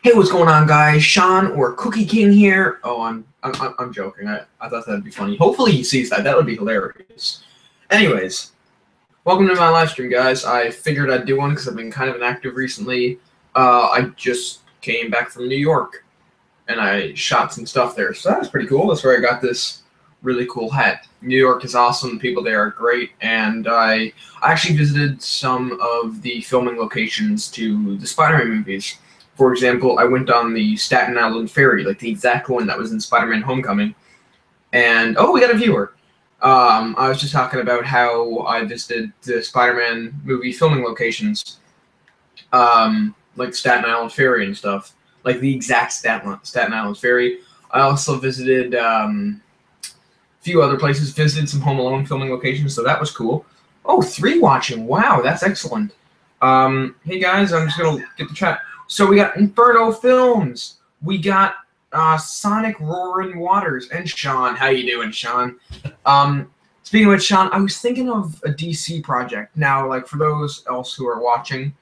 Hey, what's going on, guys? Sean or Cookie King here. Oh, I'm joking. I thought that'd be funny. Hopefully he sees that. That would be hilarious. Anyways, welcome to my live stream, guys. I figured I'd do one because I've been kind of inactive recently. I just came back from New York, and I shot some stuff there, so that was pretty cool. That's where I got this really cool hat. New York is awesome. The people there are great, and I actually visited some of the filming locations to the Spider-Man movies. For example, I went on the Staten Island ferry, like the exact one that was in Spider-Man Homecoming. And, oh, we got a viewer. I was just talking about how I visited the Spider-Man movie filming locations, like Staten Island ferry and stuff, like the exact Staten Island ferry. I also visited a few other places, visited some Home Alone filming locations, so that was cool. Oh, 3 watching. Wow, that's excellent. Hey, guys, I'm just going to get the chat. So we got Inferno Films, we got Sonic Roaring Waters, and Sean. How you doing, Sean? Speaking of which, Sean, I was thinking of a DC project. Now, like, for those else who are watching,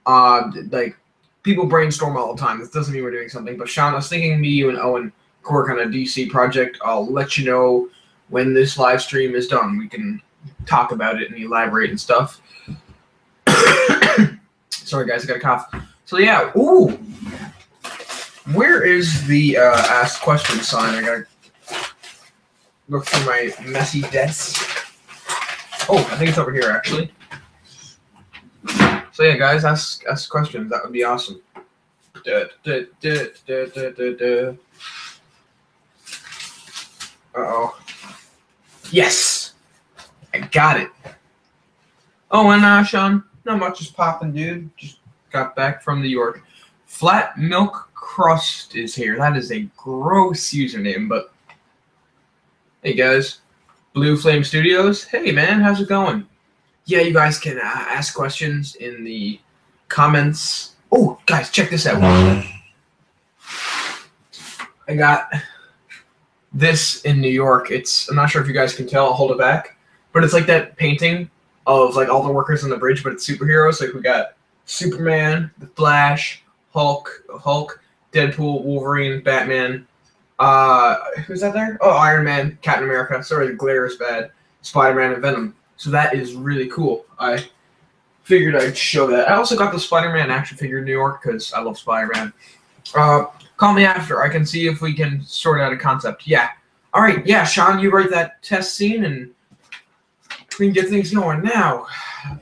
like, people brainstorm all the time. This doesn't mean we're doing something. But, Sean, I was thinking me, you, and Owen could work on a DC project. I'll let you know when this live stream is done. We can talk about it and elaborate and stuff. Sorry, guys, I got a cough. So yeah, ooh, where is the ask question sign? I gotta look through my messy desk. Oh, I think it's over here actually. So yeah, guys, ask questions. That would be awesome. Uh-oh. Yes, I got it. Oh, and Sean, not much is popping, dude. Just got back from New York. Flat Milk Crust is here. That is a gross username, but hey, guys. Blue Flame Studios. Hey, man, how's it going? Yeah, you guys can ask questions in the comments. Oh, guys, check this out. I got this in New York. I'm not sure if you guys can tell. I'll hold it back. But it's like that painting of like all the workers on the bridge, but it's superheroes. Like we got Superman, The Flash, Hulk, Deadpool, Wolverine, Batman. Who's that there? Oh, Iron Man, Captain America. Sorry, the glare is bad. Spider-Man and Venom. So that is really cool. I figured I'd show that. I also got the Spider-Man action figure in New York because I love Spider-Man. Call me after. I can see if we can sort out a concept. Yeah. All right. Yeah, Sean, you write that test scene and we can get things going. Now,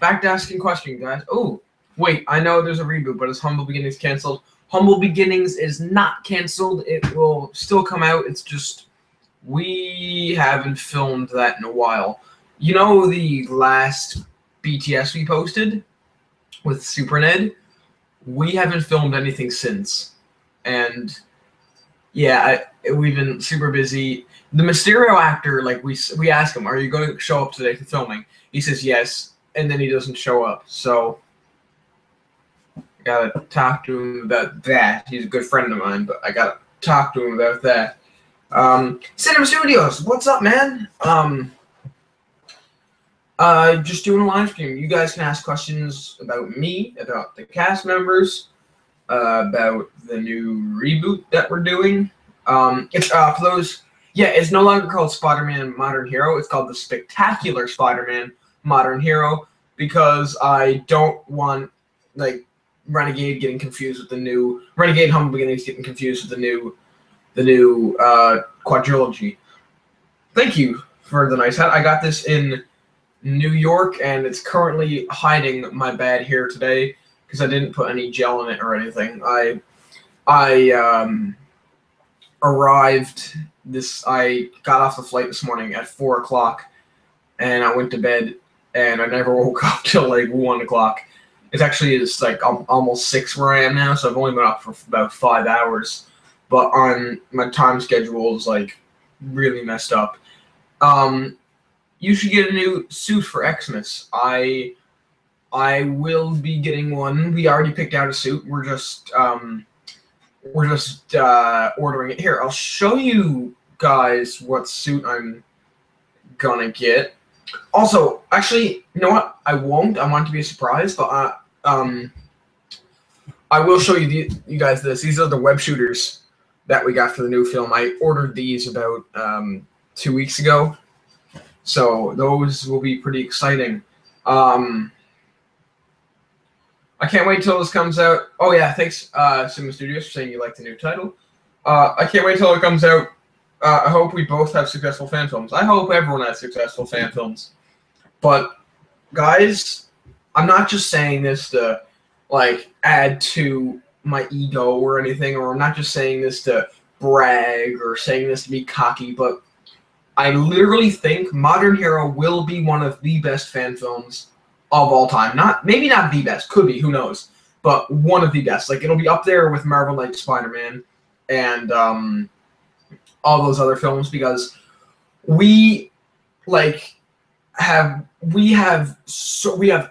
back to asking questions, guys. Oh. Wait, I know there's a reboot, but is Humble Beginnings canceled? Humble Beginnings is not canceled. It will still come out. It's just we haven't filmed that in a while. You know the last BTS we posted with Super Ned? We haven't filmed anything since. And yeah, we've been super busy. The Mysterio actor, like we asked him, are you going to show up today for filming? He says yes, and then he doesn't show up. So gotta talk to him about that. He's a good friend of mine, but I gotta talk to him about that. Cinema Studios, what's up, man? Just doing a live stream. You guys can ask questions about me, about the cast members, about the new reboot that we're doing. It's for those. Yeah, it's no longer called Spider-Man Modern Hero. It's called the Spectacular Spider-Man Modern Hero because I don't want like Renegade getting confused with the new Renegade Humble Beginnings getting confused with the new quadrilogy. Thank you for the nice hat. I got this in New York, and it's currently hiding my bad hair today because I didn't put any gel in it or anything. I arrived I got off the flight this morning at 4 o'clock, and I went to bed, and I never woke up till like 1 o'clock. It's like almost 6 where I am now, so I've only been up for about 5 hours. But on my time schedule is like really messed up. You should get a new suit for Xmas. I will be getting one. We already picked out a suit. We're just ordering it. Here, I'll show you guys what suit I'm gonna get. Also, actually, you know what? I won't. I want it to be a surprise, but I will show you guys this. These are the web shooters that we got for the new film. I ordered these about 2 weeks ago, so those will be pretty exciting. I can't wait till this comes out. Oh yeah, thanks Cinema Studios for saying you like the new title. I can't wait till it comes out. I hope we both have successful fan films. I hope everyone has successful fan films. But guys, I'm not just saying this to like add to my ego or anything, or I'm not just saying this to brag or saying this to be cocky, but I literally think Modern Hero will be one of the best fan films of all time. Maybe not the best, could be, who knows, but one of the best. Like, it'll be up there with Marvel Knight Spider-Man and all those other films, because we have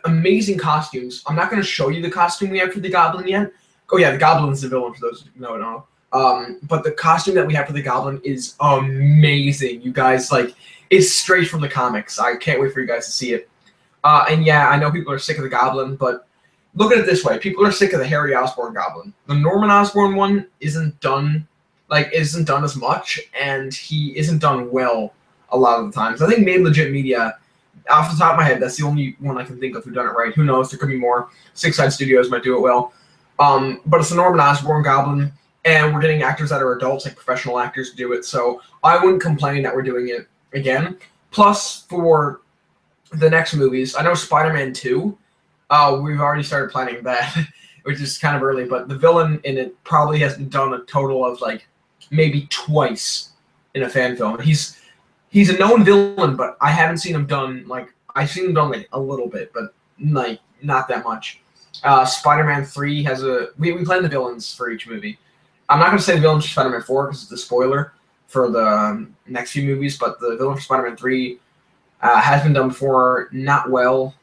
amazing costumes. I'm not going to show you the costume we have for the Goblin yet. Oh yeah, the Goblin's the villain, for those who don't know. But the costume that we have for the Goblin is amazing. You guys, like, it's straight from the comics. I can't wait for you guys to see it. And yeah, I know people are sick of the Goblin, but look at it this way: people are sick of the Harry Osborn Goblin. The Norman Osborn one isn't done as much, and he isn't done well a lot of the times. I think Made Legit Media, off the top of my head, that's the only one I can think of who done it right. Who knows? There could be more. Six Side Studios might do it well. But it's the Norman Osborn Goblin, and we're getting actors that are adults, like professional actors, to do it. So I wouldn't complain that we're doing it again. Plus, for the next movies, I know Spider-Man 2, we've already started planning that, which is kind of early, but the villain in it probably has been done a total of, like, maybe twice in a fan film. He's a known villain, but I haven't seen him done, like, I've seen him done, like, a little bit, but, like, not that much. Spider-Man 3 has we plan the villains for each movie. I'm not going to say the villain for Spider-Man 4 because it's a spoiler for the next few movies, but the villain for Spider-Man 3 has been done before, not well,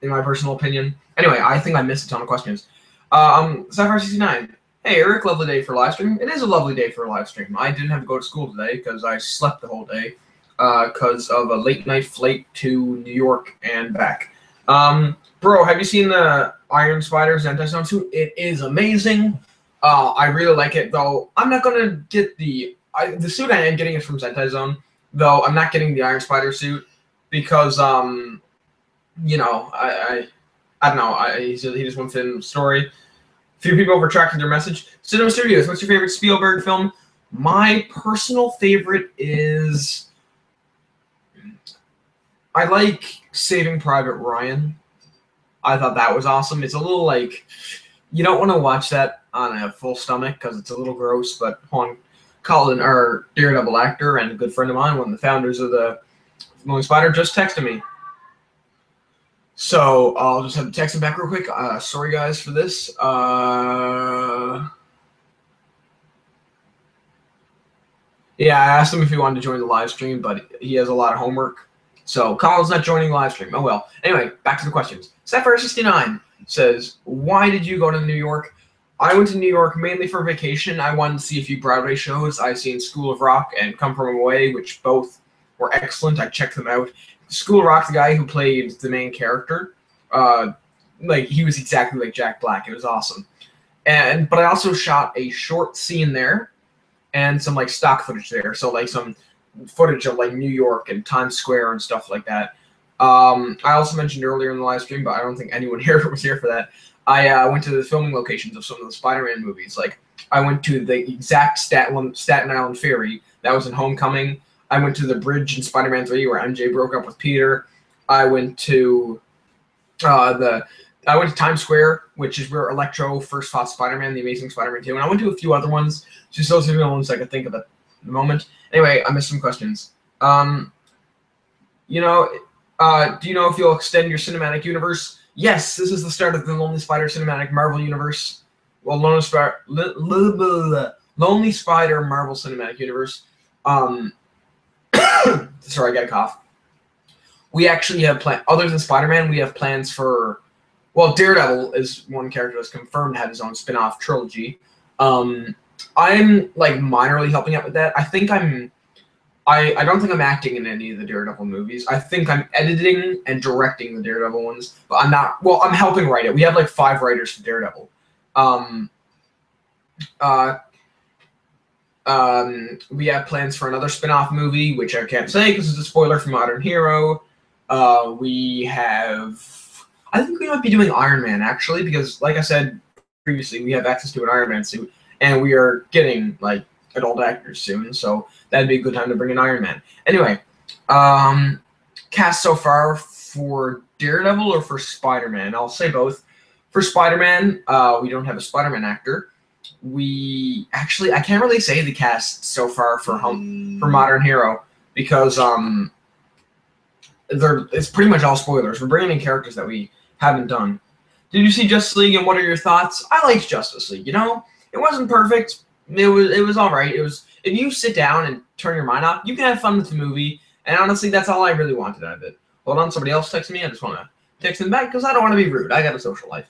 in my personal opinion. Anyway, I think I missed a ton of questions. Sapphire69. Hey, Eric, lovely day for live stream. It is a lovely day for a live stream. I didn't have to go to school today because I slept the whole day because of a late night flight to New York and back. Bro, have you seen the Iron Spider Zentai Zone suit? It is amazing. I really like it, though. I'm not going to get the suit. I am getting it from Zentai Zone, though I'm not getting the Iron Spider suit because, you know, I don't know. He just won't fit in the story. Few people have retracted their message. Cinema Studios, what's your favorite Spielberg film? My personal favorite is, I like Saving Private Ryan. I thought that was awesome. It's a little like, you don't want to watch that on a full stomach because it's a little gross, but Juan Cullen, our Daredevil actor and a good friend of mine, one of the founders of the Lonely Spider, just texted me. So I'll just have to text him back real quick. Sorry guys for this. Yeah, I asked him if he wanted to join the live stream, but he has a lot of homework. So Colin's not joining the live stream. Oh well. Anyway, back to the questions. Sapphire69 says, why did you go to New York? I went to New York mainly for vacation. I wanted to see a few Broadway shows. I've seen School of Rock and Come From Away, which both were excellent. I checked them out. School of Rock, the guy who played the main character, like, he was exactly like Jack Black. It was awesome. But I also shot a short scene there and some, like, stock footage there. So, like, some footage of, like, New York and Times Square and stuff like that. I also mentioned earlier in the live stream, but I don't think anyone here was here for that. I went to the filming locations of some of the Spider-Man movies. Like, I went to the exact Staten Island Ferry. That was in Homecoming. I went to the bridge in Spider-Man 3 where MJ broke up with Peter. I went to Times Square, which is where Electro first fought Spider-Man, The Amazing Spider-Man 2. And I went to a few other ones, just those are the ones I could think of at the moment. Anyway, I missed some questions. You know, do you know if you'll extend your cinematic universe? Yes, this is the start of the Lonely Spider cinematic Marvel universe. Well, Lonely Spider Marvel cinematic universe. Sorry, I got a cough. We actually have plans, other than Spider-Man, we have plans for, well, Daredevil is one character that's confirmed to have his own spin-off trilogy. I'm, like, minorly helping out with that. I don't think I'm acting in any of the Daredevil movies. I think I'm editing and directing the Daredevil ones, but I'm not, well, I'm helping write it. We have, like, 5 writers for Daredevil. Um, we have plans for another spin-off movie, which I can't say because it's a spoiler for Modern Hero. We have... I think we might be doing Iron Man, actually, because, like I said previously, we have access to an Iron Man suit, and we are getting, like, adult actors soon, so that'd be a good time to bring in Iron Man. Anyway, cast so far for Daredevil or for Spider-Man? I'll say both. For Spider-Man, we don't have a Spider-Man actor. We actually, I can't really say the cast so far for Modern Hero because it's pretty much all spoilers. We're bringing in characters that we haven't done. Did you see Justice League, and what are your thoughts? I liked Justice League. You know, it wasn't perfect. It was all right. It was, if you sit down and turn your mind off, you can have fun with the movie. And honestly, that's all I really wanted out of it. Hold on, somebody else texted me. I just want to text them back because I don't want to be rude. I got a social life.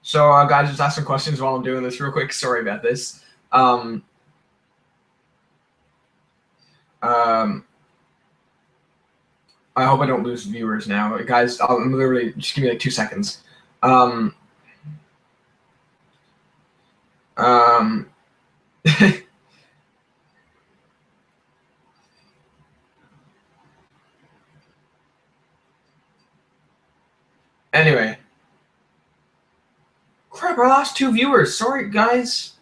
So, guys, just ask some questions while I'm doing this real quick. Sorry about this. I hope I don't lose viewers now. Guys, I'm literally, just give me like 2 seconds. Anyway. Crap, I lost 2 viewers. Sorry, guys.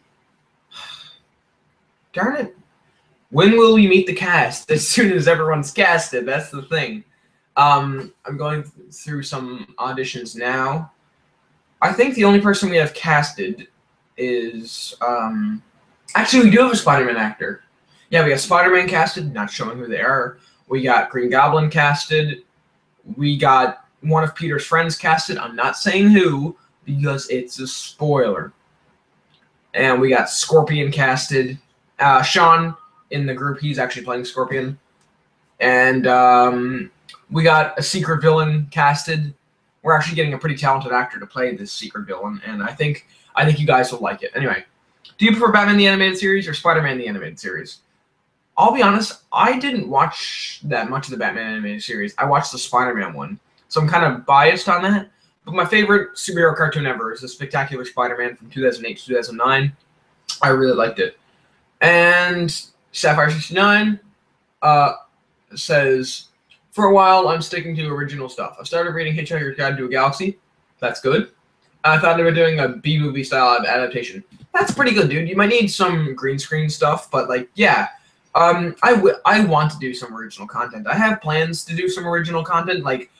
Darn it. When will we meet the cast? As soon as everyone's casted, that's the thing. I'm going through some auditions now. I think the only person we have casted is... actually, we do have a Spider-Man actor. Yeah, we got Spider-Man casted, not showing who they are. We got Green Goblin casted. We got one of Peter's friends casted. I'm not saying who, because it's a spoiler. And we got Scorpion casted. Sean in the group, he's actually playing Scorpion. And we got a secret villain casted. We're actually getting a pretty talented actor to play this secret villain, and I think you guys will like it. Anyway, do you prefer Batman the Animated Series or Spider-Man the Animated Series? I'll be honest, I didn't watch that much of the Batman Animated Series. I watched the Spider-Man one, so I'm kind of biased on that. But my favorite superhero cartoon ever is The Spectacular Spider-Man from 2008 to 2009. I really liked it. And Sapphire69 says, for a while, I'm sticking to original stuff. I started reading Hitchhiker's Guide to a Galaxy. That's good. I thought they were doing a B-movie style adaptation. That's pretty good, dude. You might need some green screen stuff, but, like, yeah. I want to do some original content. I have plans to do some original content. Like,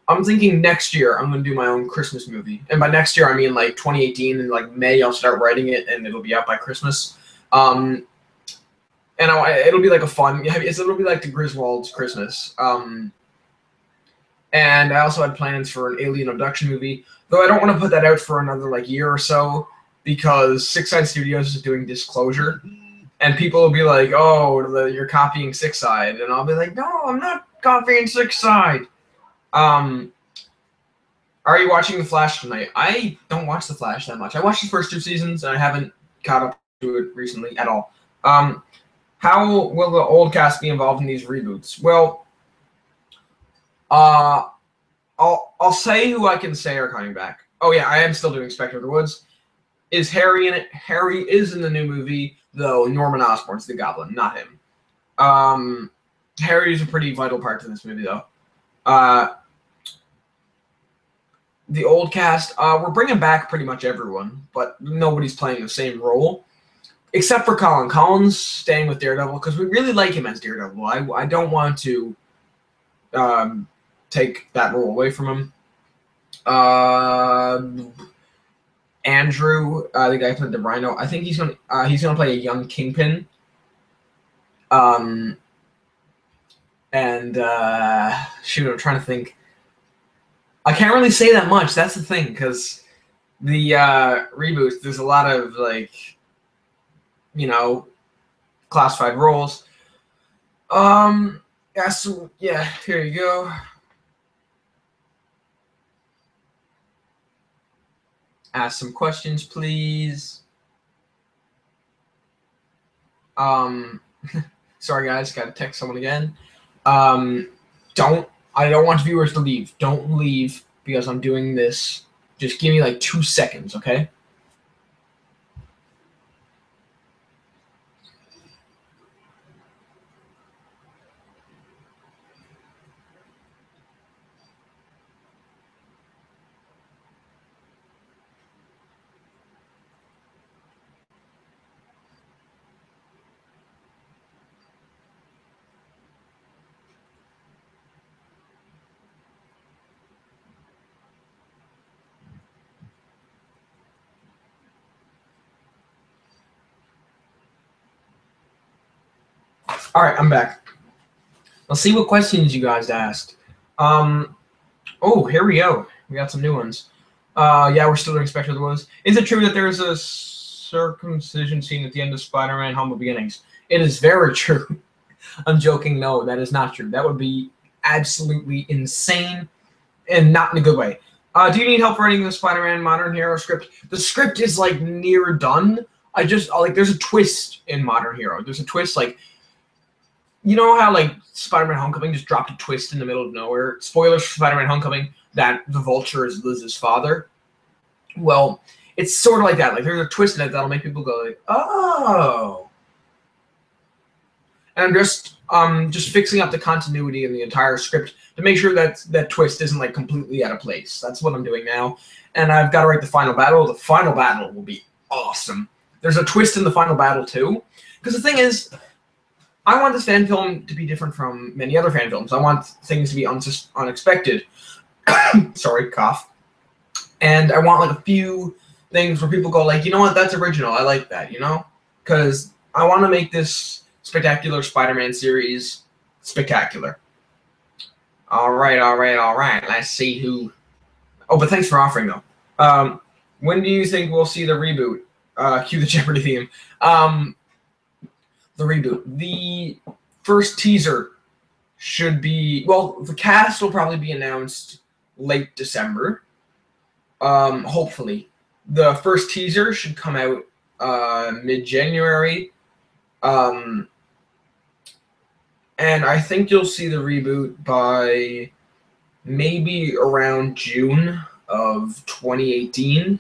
I'm thinking next year I'm going to do my own Christmas movie. And by next year, I mean, like, 2018. And, like, May, I'll start writing it, and it'll be out by Christmas. And it'll be like a fun... It'll be like the Griswold's Christmas. And I also had plans for an alien abduction movie, though I don't want to put that out for another, like, year or so, because Six Side Studios is doing Disclosure. And people will be like, oh, you're copying Six Side. And I'll be like, no, I'm not copying Six Side. Are you watching The Flash tonight? I don't watch The Flash that much. I watched the first 2 seasons, and I haven't caught up to it recently at all. How will the old cast be involved in these reboots? Well, I'll say who I can say are coming back. Oh yeah, I am still doing Spectre of the Woods. Is Harry in it? Harry is in the new movie, though Norman Osborn's the Goblin, not him. Harry is a pretty vital part to this movie, though. The old cast, we're bringing back pretty much everyone, but nobody's playing the same role. Except for Colin. Colin's staying with Daredevil because we really like him as Daredevil. I don't want to take that role away from him. Andrew, the guy who played the Rhino, I think he's gonna play a young Kingpin. Shoot, I'm trying to think. I can't really say that much. That's the thing, because the reboot, there's a lot of, like, classified roles. Yeah, so, yeah, here you go. Ask some questions, please. Sorry, guys, gotta text someone again. Don't I don't want viewers to leave. Don't leave because I'm doing this. Just give me like 2 seconds, okay? All right, I'm back. Let's see what questions you guys asked. Oh, here we go. We got some new ones. Yeah, we're still doing Spectre of the Woods. Is it true that there's a circumcision scene at the end of Spider-Man: Humble Beginnings? It is very true. I'm joking. No, that is not true. That would be absolutely insane and not in a good way. Do you need help writing the Spider-Man Modern Hero script? The script is like near done. I just like there's a twist in Modern Hero. There's a twist like you know how like Spider-Man Homecoming just dropped a twist in the middle of nowhere? Spoilers for Spider-Man Homecoming that the Vulture is Liz's father. Well, it's sort of like that. Like there's a twist in it that'll make people go like, oh. And I'm just fixing up the continuity in the entire script to make sure that that twist isn't like completely out of place. That's what I'm doing now. And I've got to write the final battle. The final battle will be awesome. There's a twist in the final battle too. Because the thing is, I want this fan film to be different from many other fan films. I want things to be unexpected. Sorry, cough. And I want like a few things where people go like, you know what, that's original. I like that, you know? Because I want to make this spectacular Spider-Man series spectacular. All right. Let's see who. Oh, but thanks for offering though. When do you think we'll see the reboot? Cue the Jeopardy theme. The reboot. The first teaser should be, well, the cast will probably be announced late December. Hopefully. The first teaser should come out mid-January. And I think you'll see the reboot by maybe around June of 2018.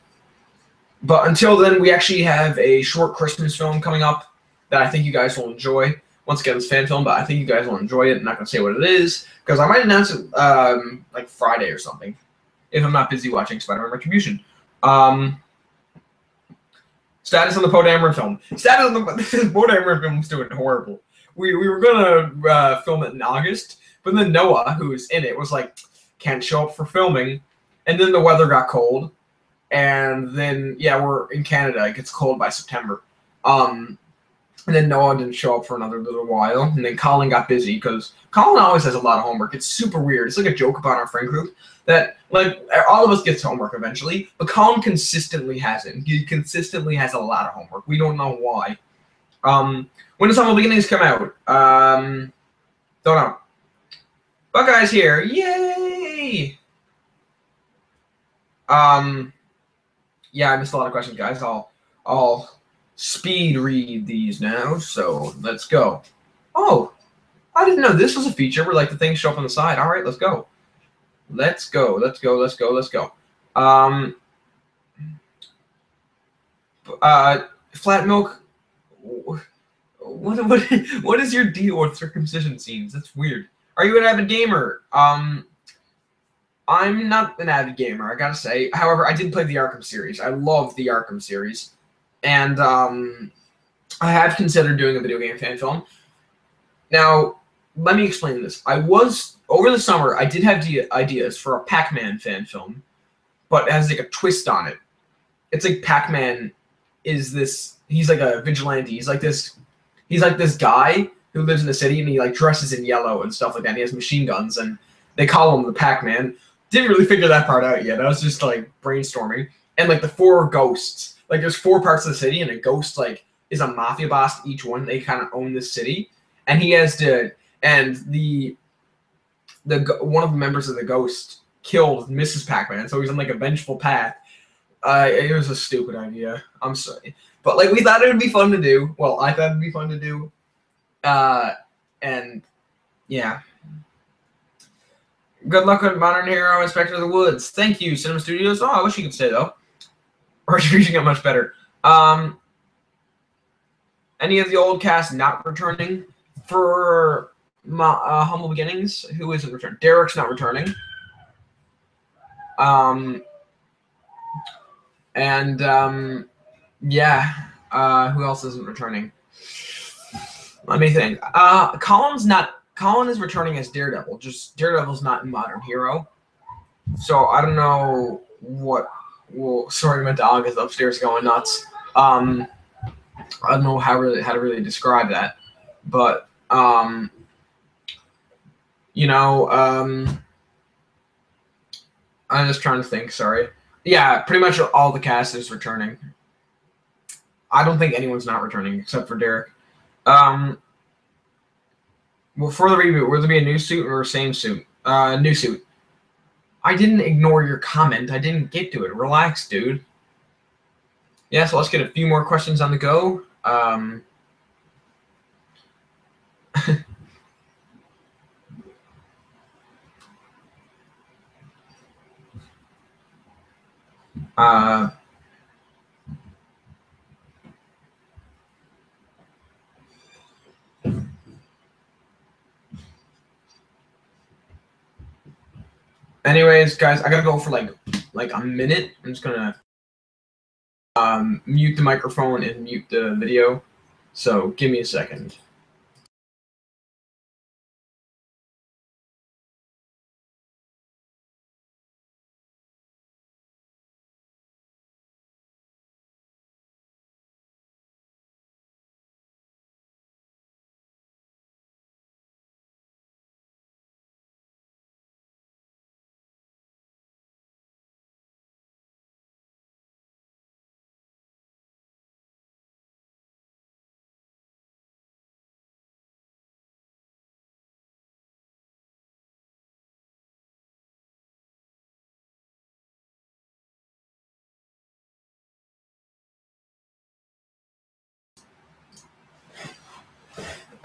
But until then, we actually have a short Christmas film coming up that I think you guys will enjoy. Once again, it's fan film, but I think you guys will enjoy it. I'm not going to say what it is, because I might announce it like Friday or something, if I'm not busy watching Spider-Man Retribution. Status on the Poe Dameron film. Status on the Poe Dameron film's doing horrible. We were going to film it in August, but then Noah, who's in it, was like, can't show up for filming. And then the weather got cold. And then, yeah, we're in Canada. It gets cold by September. And then Noah didn't show up for another little while. And then Colin got busy because Colin always has a lot of homework. It's super weird. It's like a joke about our friend group that, like, all of us gets homework eventually, but Colin consistently hasn't. He consistently has a lot of homework. We don't know why. When does Humble Beginnings come out? Don't know. Buckeye's here. Yay! Yeah, I missed a lot of questions, guys. I'll speed read these now, so let's go. Oh, I didn't know this was a feature where like the things show up on the side. All right, let's go. Let's go. Flat Milk, what is your deal with circumcision scenes? That's weird. Are you an avid gamer? I'm not an avid gamer, I gotta say. However, I did play the Arkham series. I love the Arkham series. And I have considered doing a video game fan film. Now, let me explain this. Over the summer, I did have ideas for a Pac-Man fan film, but it has like a twist on it. It's like Pac-Man is this, he's like a vigilante. He's like this guy who lives in the city and he like dresses in yellow and stuff like that. And he has machine guns and they call him the Pac-Man. Didn't really figure that part out yet. I was just like brainstorming. And like the 4 ghosts. Like there's 4 parts of the city, and a ghost like is a mafia boss to each one. They kind of own this city, and he has to. And the one of the members of the ghost killed Mrs. Pac-Man, so he's on like a vengeful path. It was a stupid idea. I'm sorry, but like we thought it would be fun to do. Well, I thought it'd be fun to do, and yeah. Good luck with Modern Hero, Inspector of the Woods. Thank you, Cinema Studios. Oh, I wish you could stay, though. Or you get much better. Any of the old cast not returning for Humble Beginnings? Who isn't returning? Derek's not returning. Yeah. Who else isn't returning? Let me think. Colin is returning as Daredevil. Just Daredevil's not in Modern Hero. So I don't know what. Well, sorry, my dog is upstairs going nuts. I don't know how to really describe that, but you know, I'm just trying to think. Sorry. Yeah, pretty much all the cast is returning. I don't think anyone's not returning except for Derek. Well, for the reboot, will there be a new suit or same suit? New suit. I didn't ignore your comment. I didn't get to it. Relax, dude. Yeah, so let's get a few more questions on the go. Anyways, guys, I gotta go for like a minute. I'm just gonna mute the microphone and mute the video. So give me a second.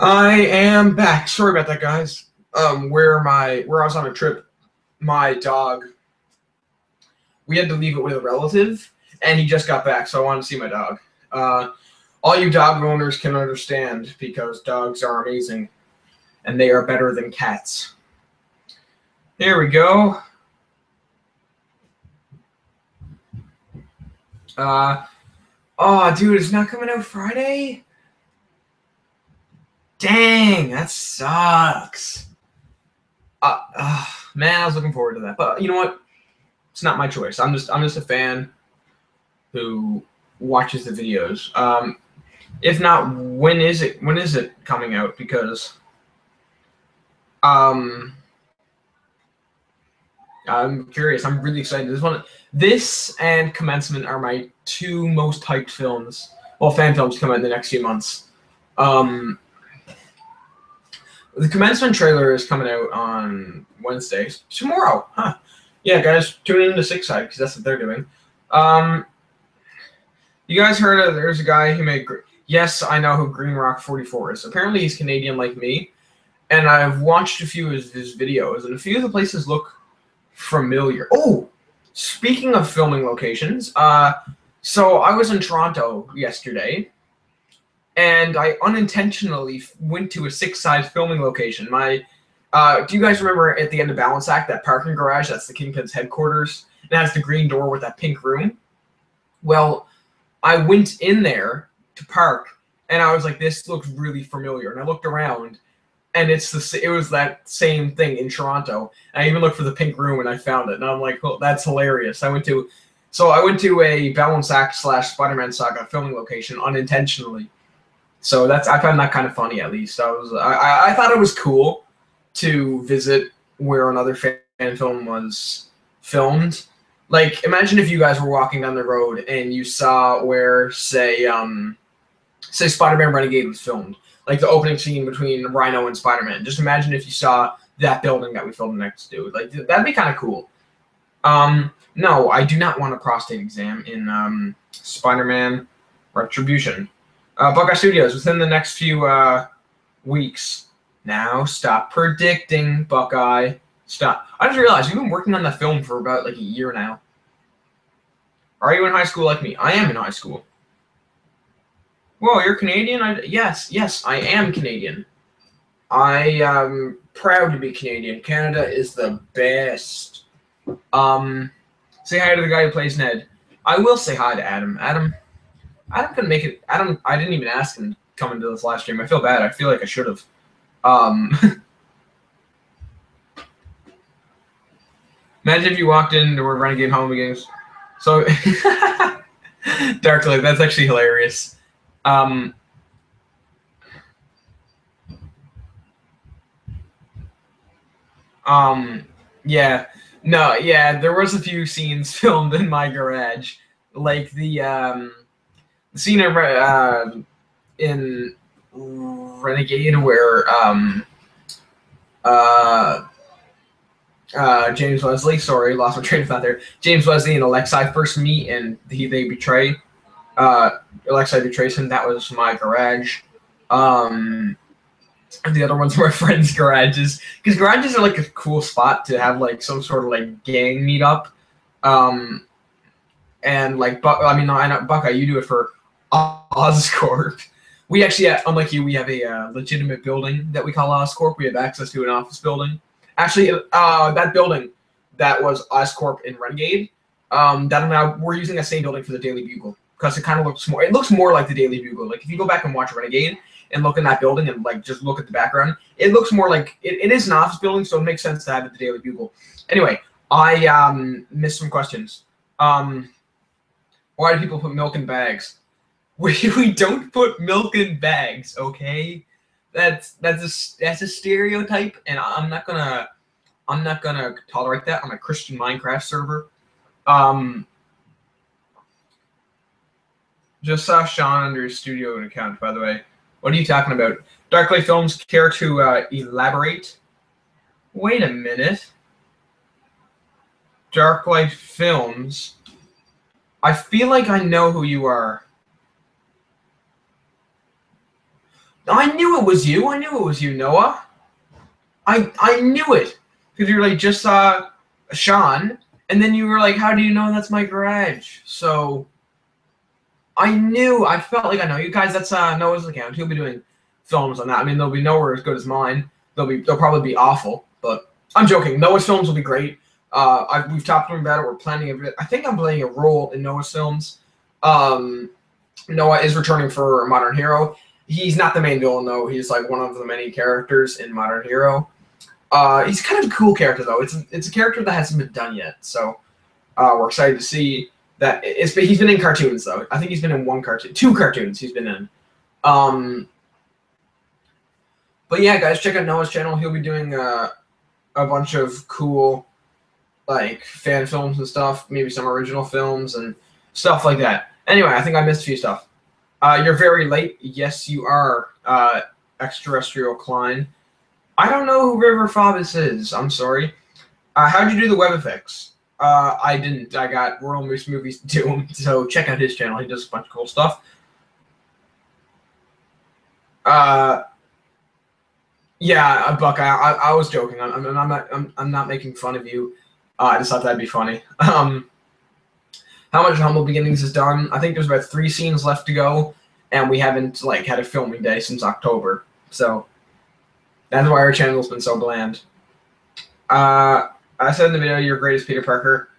I am back. Sorry about that, guys. Where I was on a trip, my dog, we had to leave it with a relative, and he just got back, so I wanted to see my dog. All you dog owners can understand because dogs are amazing, and they are better than cats. Here we go. Oh, dude, it's not coming out Friday? Dang, that sucks. Man, I was looking forward to that. But you know what? It's not my choice. I'm just a fan who watches the videos. If not, when is it coming out? Because I'm curious. I'm really excited. This and Commencement are my two most hyped films. Well, fan films come out in the next few months. The Commencement trailer is coming out on Wednesday. Tomorrow. Huh. Yeah, guys, tune in to Six Side because that's what they're doing. You guys heard of there's a guy who made... Yes, I know who Green Rock 44 is. Apparently he's Canadian like me. And I've watched a few of his videos, and a few of the places look familiar. Oh! Speaking of filming locations, so I was in Toronto yesterday, and I unintentionally went to a Six Side filming location. Do you guys remember at the end of Balance Act, that parking garage? That's the Kingpin's headquarters. It has the green door with that pink room. Well, I went in there to park, and I was like, this looks really familiar. And I looked around, and it was that same thing in Toronto. And I even looked for the pink room, and I found it. And I'm like, oh, that's hilarious. I went to a Balance Act / Spider-Man Saga filming location unintentionally. So I found that kind of funny, at least. I thought it was cool to visit where another fan film was filmed. Like, imagine if you guys were walking down the road and you saw where, say Spider-Man Renegade was filmed. Like the opening scene between Rhino and Spider-Man. Just imagine if you saw that building that we filmed next to. Like, that'd be kind of cool. No, I do not want a prostate exam in Spider-Man Retribution. Buckeye Studios, within the next few weeks. Now, stop predicting, Buckeye. Stop. I just realized you've been working on that film for about like a year now. Are you in high school like me? I am in high school. Whoa, you're Canadian? Yes, I am Canadian. I am proud to be Canadian. Canada is the best. Say hi to the guy who plays Ned. I will say hi to Adam. Adam couldn't make it. Adam, I didn't even ask him to come into this live stream. I feel bad. I feel like I should have. Imagine if you walked into where Renegade home begins. So, Darklight, that's actually hilarious. Yeah. No, yeah, there was a few scenes filmed in my garage. Like the scene in Renegade where James Wesley, sorry, lost my train of thought there. James Wesley and Alexei first meet and they betray. Alexei betrays him. That was my garage. The other ones were friends' garages, because garages are like a cool spot to have like some sort of like gang meetup. And like, I know Buckeye, you do it for Oscorp. We actually, unlike you, we have a legitimate building that we call Oscorp. We have access to an office building. Actually, that building that was Oscorp in Renegade, we're using the same building for the Daily Bugle, because it kind of looks more. It looks more like the Daily Bugle. Like if you go back and watch Renegade and look in that building and like just look at the background, it looks more like it is an office building, so it makes sense to have it the Daily Bugle. Anyway, I missed some questions. Why do people put milk in bags? We don't put milk in bags, okay? That's a stereotype, and I'm not gonna tolerate that on a Christian Minecraft server. Just saw Sean under his studio account, by the way. What are you talking about? Darklight Films, care to elaborate? Wait a minute. Darklight Films. I feel like I know who you are. I knew it was you. I knew it was you, Noah. I knew it. Because you were like, just saw Sean, and then you were like, how do you know that's my garage? So I knew. I felt like I know you guys. That's Noah's account. He'll be doing films on that. I mean, they'll be nowhere as good as mine. They'll probably be awful, but I'm joking. Noah's films will be great. We've talked to him about it. We're planning a bit. I think I'm playing a role in Noah's films. Noah is returning for Modern Hero. He's not the main villain, though. He's like one of the many characters in Modern Hero. He's kind of a cool character, though. It's a character that hasn't been done yet, so we're excited to see that. He's been in cartoons, though. I think he's been in two cartoons he's been in. But yeah, guys, check out Noah's channel. He'll be doing a bunch of cool like fan films and stuff, maybe some original films and stuff like that. Anyway, I think I missed a few stuff. You're very late. Yes, you are, Extraterrestrial Klein. I don't know who River Favis is. I'm sorry. How'd you do the web effects? I didn't. I got Royal Moose Movies to do them, so check out his channel. He does a bunch of cool stuff. Yeah, Buck. I was joking. I'm not making fun of you. I just thought that'd be funny. How much Humble Beginnings is done? I think there's about 3 scenes left to go, and we haven't like had a filming day since October. So that's why our channel's been so bland. I said in the video, you're great as Peter Parker.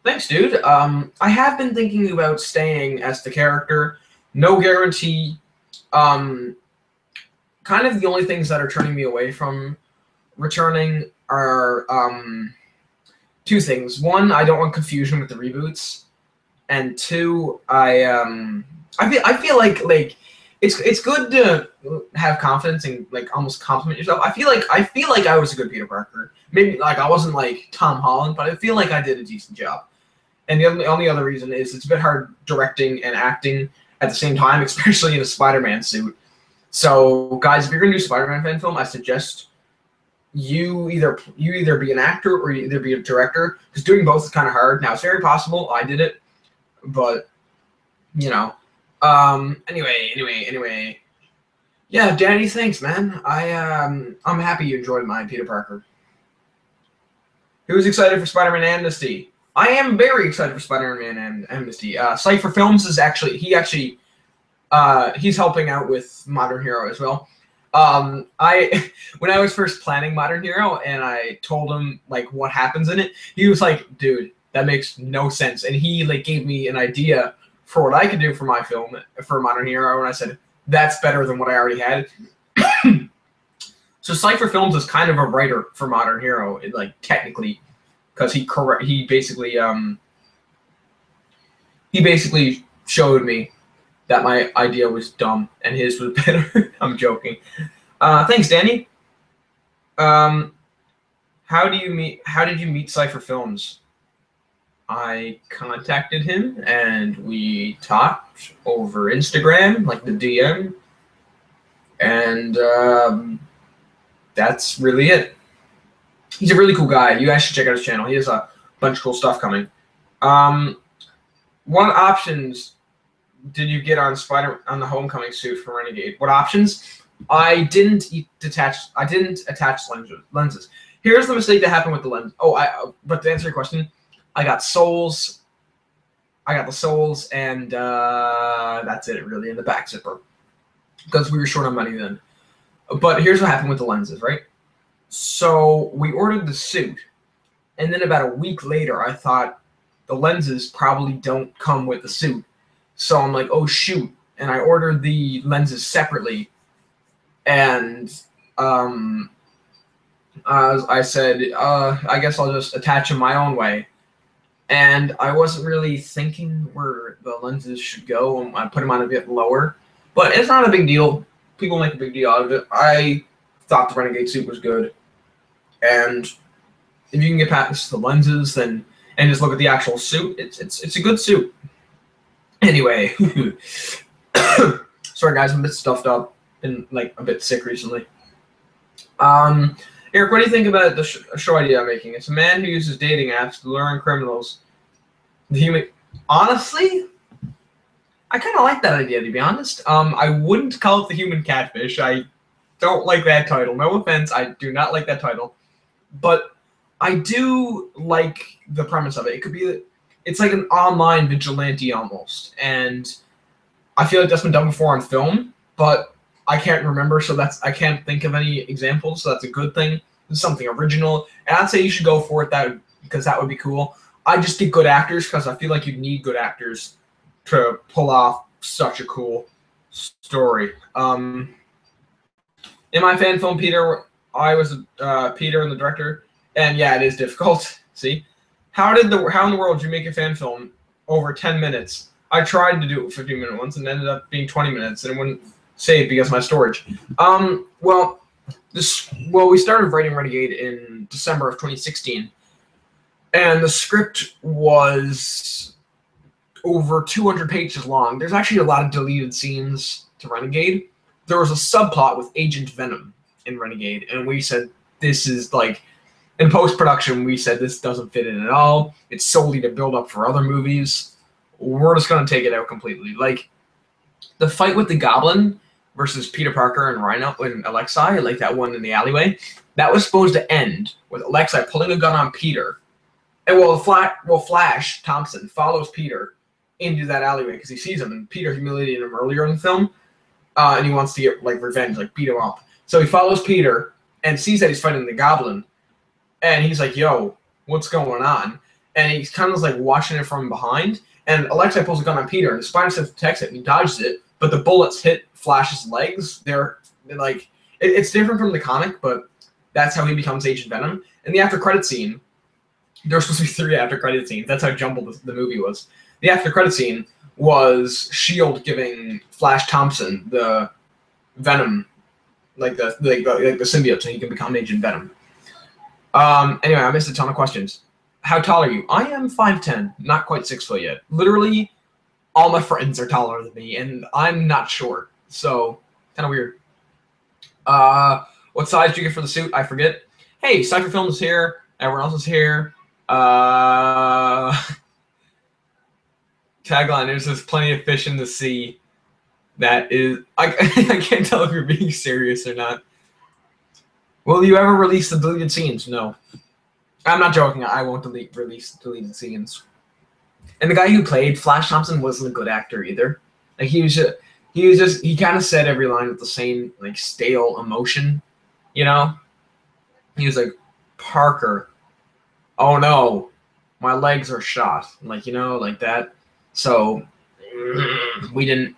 Thanks, dude. I have been thinking about staying as the character. No guarantee. Kind of the only things that are turning me away from returning are 2 things. 1, I don't want confusion with the reboots, and 2, I feel like it's good to have confidence and like almost compliment yourself. I feel like I was a good Peter Parker. Maybe like I wasn't like Tom Holland, but I feel like I did a decent job. And the only other reason is it's a bit hard directing and acting at the same time, especially in a Spider-Man suit. So guys, if you're gonna do a Spider-Man fan film, I suggest you either be an actor or you either be a director, because doing both is kind of hard. Now it's very possible I did it, but you know. Anyway. Yeah, Danny, thanks, man. I'm happy you enjoyed my Peter Parker. Who's excited for Spider-Man Amnesty? I am very excited for Spider-Man Amnesty. Cypher Films is he's helping out with Modern Hero as well. When I was first planning Modern Hero and I told him like what happens in it, he was like, "Dude, that makes no sense." And he like gave me an idea for what I could do for my film for Modern Hero, and I said that's better than what I already had. So Cypher Films is kind of a writer for Modern Hero, like technically, because he basically showed me that my idea was dumb and his was better. I'm joking. Thanks, Danny. How did you meet Cypher Films? I contacted him and we talked over Instagram, like the DM, and that's really it. He's a really cool guy. You guys should check out his channel. He has a bunch of cool stuff coming. What options did you get on the Homecoming suit for Renegade? What options? I didn't attach lenses. Here's the mistake that happened with the lens. But to answer your question, I got souls. I got the souls, and that's it really in the back zipper because we were short on money then. But here's what happened with the lenses, right? So we ordered the suit, and then about a week later, I thought the lenses probably don't come with the suit. So I'm like, oh shoot, and I ordered the lenses separately, and I said, I guess I'll just attach them my own way. And I wasn't really thinking where the lenses should go, and I put them on a bit lower. But it's not a big deal. People make a big deal out of it. I thought the Renegade suit was good. And if you can get past the lenses and just look at the actual suit, it's a good suit. Anyway, sorry guys, I'm a bit stuffed up and like a bit sick recently. Eric, what do you think about the show idea I'm making? It's a man who uses dating apps to lure in criminals. Honestly, I kind of like that idea, to be honest. I wouldn't call it The Human Catfish. I don't like that title. No offense, I do not like that title. But I do like the premise of it. It could be, it's like an online vigilante almost. And I feel like that's been done before on film, but I can't remember, so I can't think of any examples, so that's a good thing. It's something original. And I'd say you should go for it because that would be cool. I just get good actors because I feel like you need good actors to pull off such a cool story. In my fan film, Peter, I was Peter and the director, and yeah, it is difficult. See, how in the world did you make a fan film over 10 minutes? I tried to do it 15-minute ones and ended up being 20 minutes, and it wouldn't save because of my storage. We started writing Renegade in December of 2016, and the script was over 200 pages long. There's actually a lot of deleted scenes to Renegade. There was a subplot with Agent Venom in Renegade, and we said this is like, in post-production, we said this doesn't fit in at all. It's solely to build up for other movies. We're just going to take it out completely. Like, the fight with the Goblin versus Peter Parker and Rhino and Alexei, like that one in the alleyway, that was supposed to end with Alexei pulling a gun on Peter. And Flash Thompson follows Peter into that alleyway because he sees him, and Peter humiliated him earlier in the film, and he wants to get like revenge, like beat him up. So he follows Peter and sees that he's fighting the Goblin, and he's like, "Yo, what's going on?" And he's kind of like watching it from behind. And Alexei pulls a gun on Peter, and the Spider Sense detects it, and he dodges it, but the bullets hit Flash's legs. They're like, it's different from the comic, but that's how he becomes Agent Venom. In the after credit scene, there were supposed to be 3 after credit scenes. That's how jumbled the movie was. The after credit scene was S.H.I.E.L.D. giving Flash Thompson the Venom, like the symbiote, so he can become Agent Venom. Anyway, I missed a ton of questions. How tall are you? I am 5'10", not quite 6 foot yet. Literally, all my friends are taller than me, and I'm not short, so kind of weird. What size did you get for the suit? I forget. Hey, Cypher Films is here. Everyone else is here. Tagline: there's just plenty of fish in the sea. That is, I can't tell if you're being serious or not. Will you ever release the deleted scenes? No. I'm not joking. I won't release deleted scenes. And the guy who played Flash Thompson wasn't a good actor either. Like he kind of said every line with the same like stale emotion, you know. He was like, Parker, oh no, my legs are shot, like like that. So we didn't.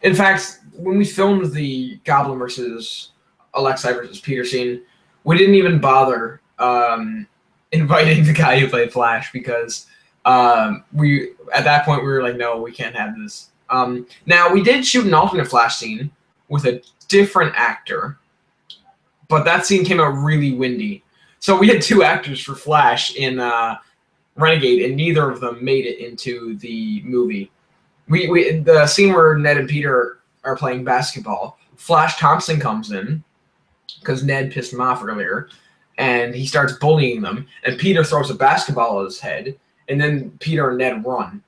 In fact, when we filmed the Goblin versus Alexei versus Peter scene, we didn't even bother inviting the guy who played Flash because we at that point we were like, no, we can't have this. Now we did shoot an alternate Flash scene with a different actor, but that scene came out really windy. So we had 2 actors for Flash in Renegade, and neither of them made it into the movie. The scene where Ned and Peter are playing basketball, Flash Thompson comes in because Ned pissed him off earlier, and he starts bullying them, and Peter throws a basketball at his head, and then Peter and Ned run.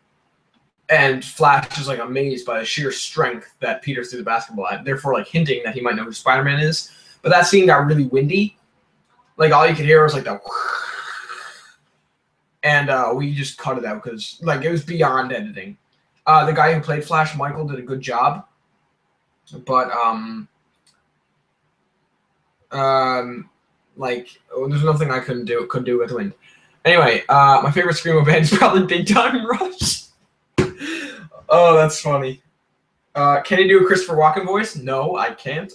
And Flash is like amazed by the sheer strength that Peter threw the basketball at, therefore like hinting that he might know who Spider-Man is. But that scene got really windy. Like all you could hear was like that, and we just cut it out because like it was beyond editing. The guy who played Flash, Michael, did a good job, but there's nothing I couldn't do with wind. Anyway, my favorite Screamo band is probably Big Time Rush. Oh, that's funny. Can you do a Christopher Walken voice? No, I can't.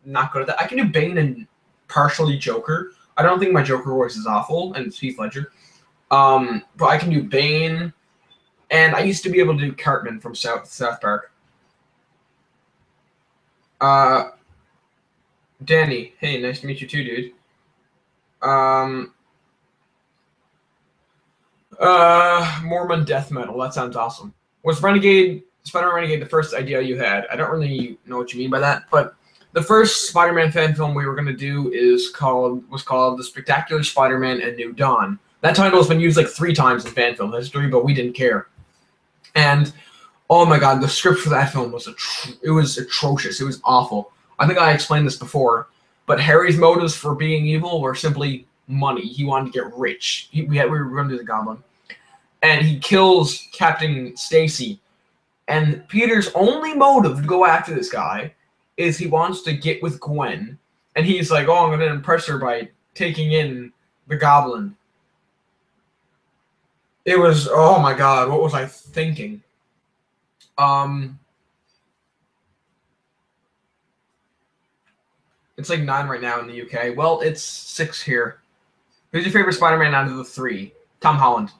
Not good at that. I can do Bane and partially Joker. I don't think my Joker voice is awful, and it's Heath Ledger. But I can do Bane, and I used to be able to do Cartman from South Park. Danny, hey, nice to meet you too, dude. Mormon death metal. That sounds awesome. Was Renegade, Spider-Man Renegade, the first idea you had? I don't really know what you mean by that, but the first Spider-Man fan film we were going to do was called The Spectacular Spider-Man and New Dawn. That title has been used like 3 times in fan film history, but we didn't care. And oh my god, the script for that film was atrocious. It was awful. I think I explained this before, but Harry's motives for being evil were simply money. He wanted to get rich. We were going to do the Goblin, and he kills Captain Stacy. And Peter's only motive to go after this guy is he wants to get with Gwen, and he's like, "Oh, I'm going to impress her by taking in the Goblin." It was, oh my god, what was I thinking? It's like 9 right now in the UK. Well, it's 6 here. Who's your favorite Spider-Man out of the 3? Tom Holland.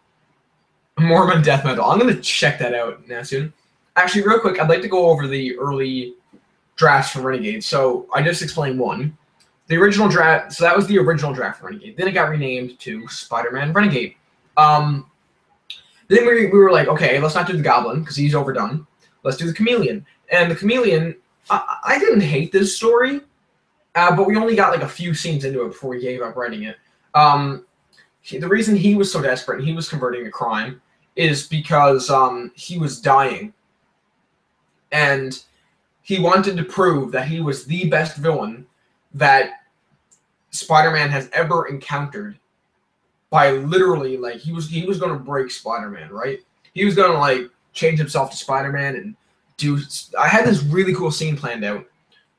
Mormon death metal. I'm going to check that out now soon. Actually, real quick, I'd like to go over the early drafts for Renegade. So I just explained one. The original draft, so that was the original draft for Renegade. Then it got renamed to Spider-Man Renegade. Then we were like, okay, let's not do the Goblin because he's overdone. Let's do the Chameleon. And the Chameleon, I didn't hate this story, but we only got like a few scenes into it before we gave up writing it. The reason he was so desperate and he was converting to crime is because he was dying. And he wanted to prove that he was the best villain that Spider-Man has ever encountered. By literally, like, he was going to break Spider-Man, right? He was going to, like, change himself to Spider-Man and do... I had this really cool scene planned out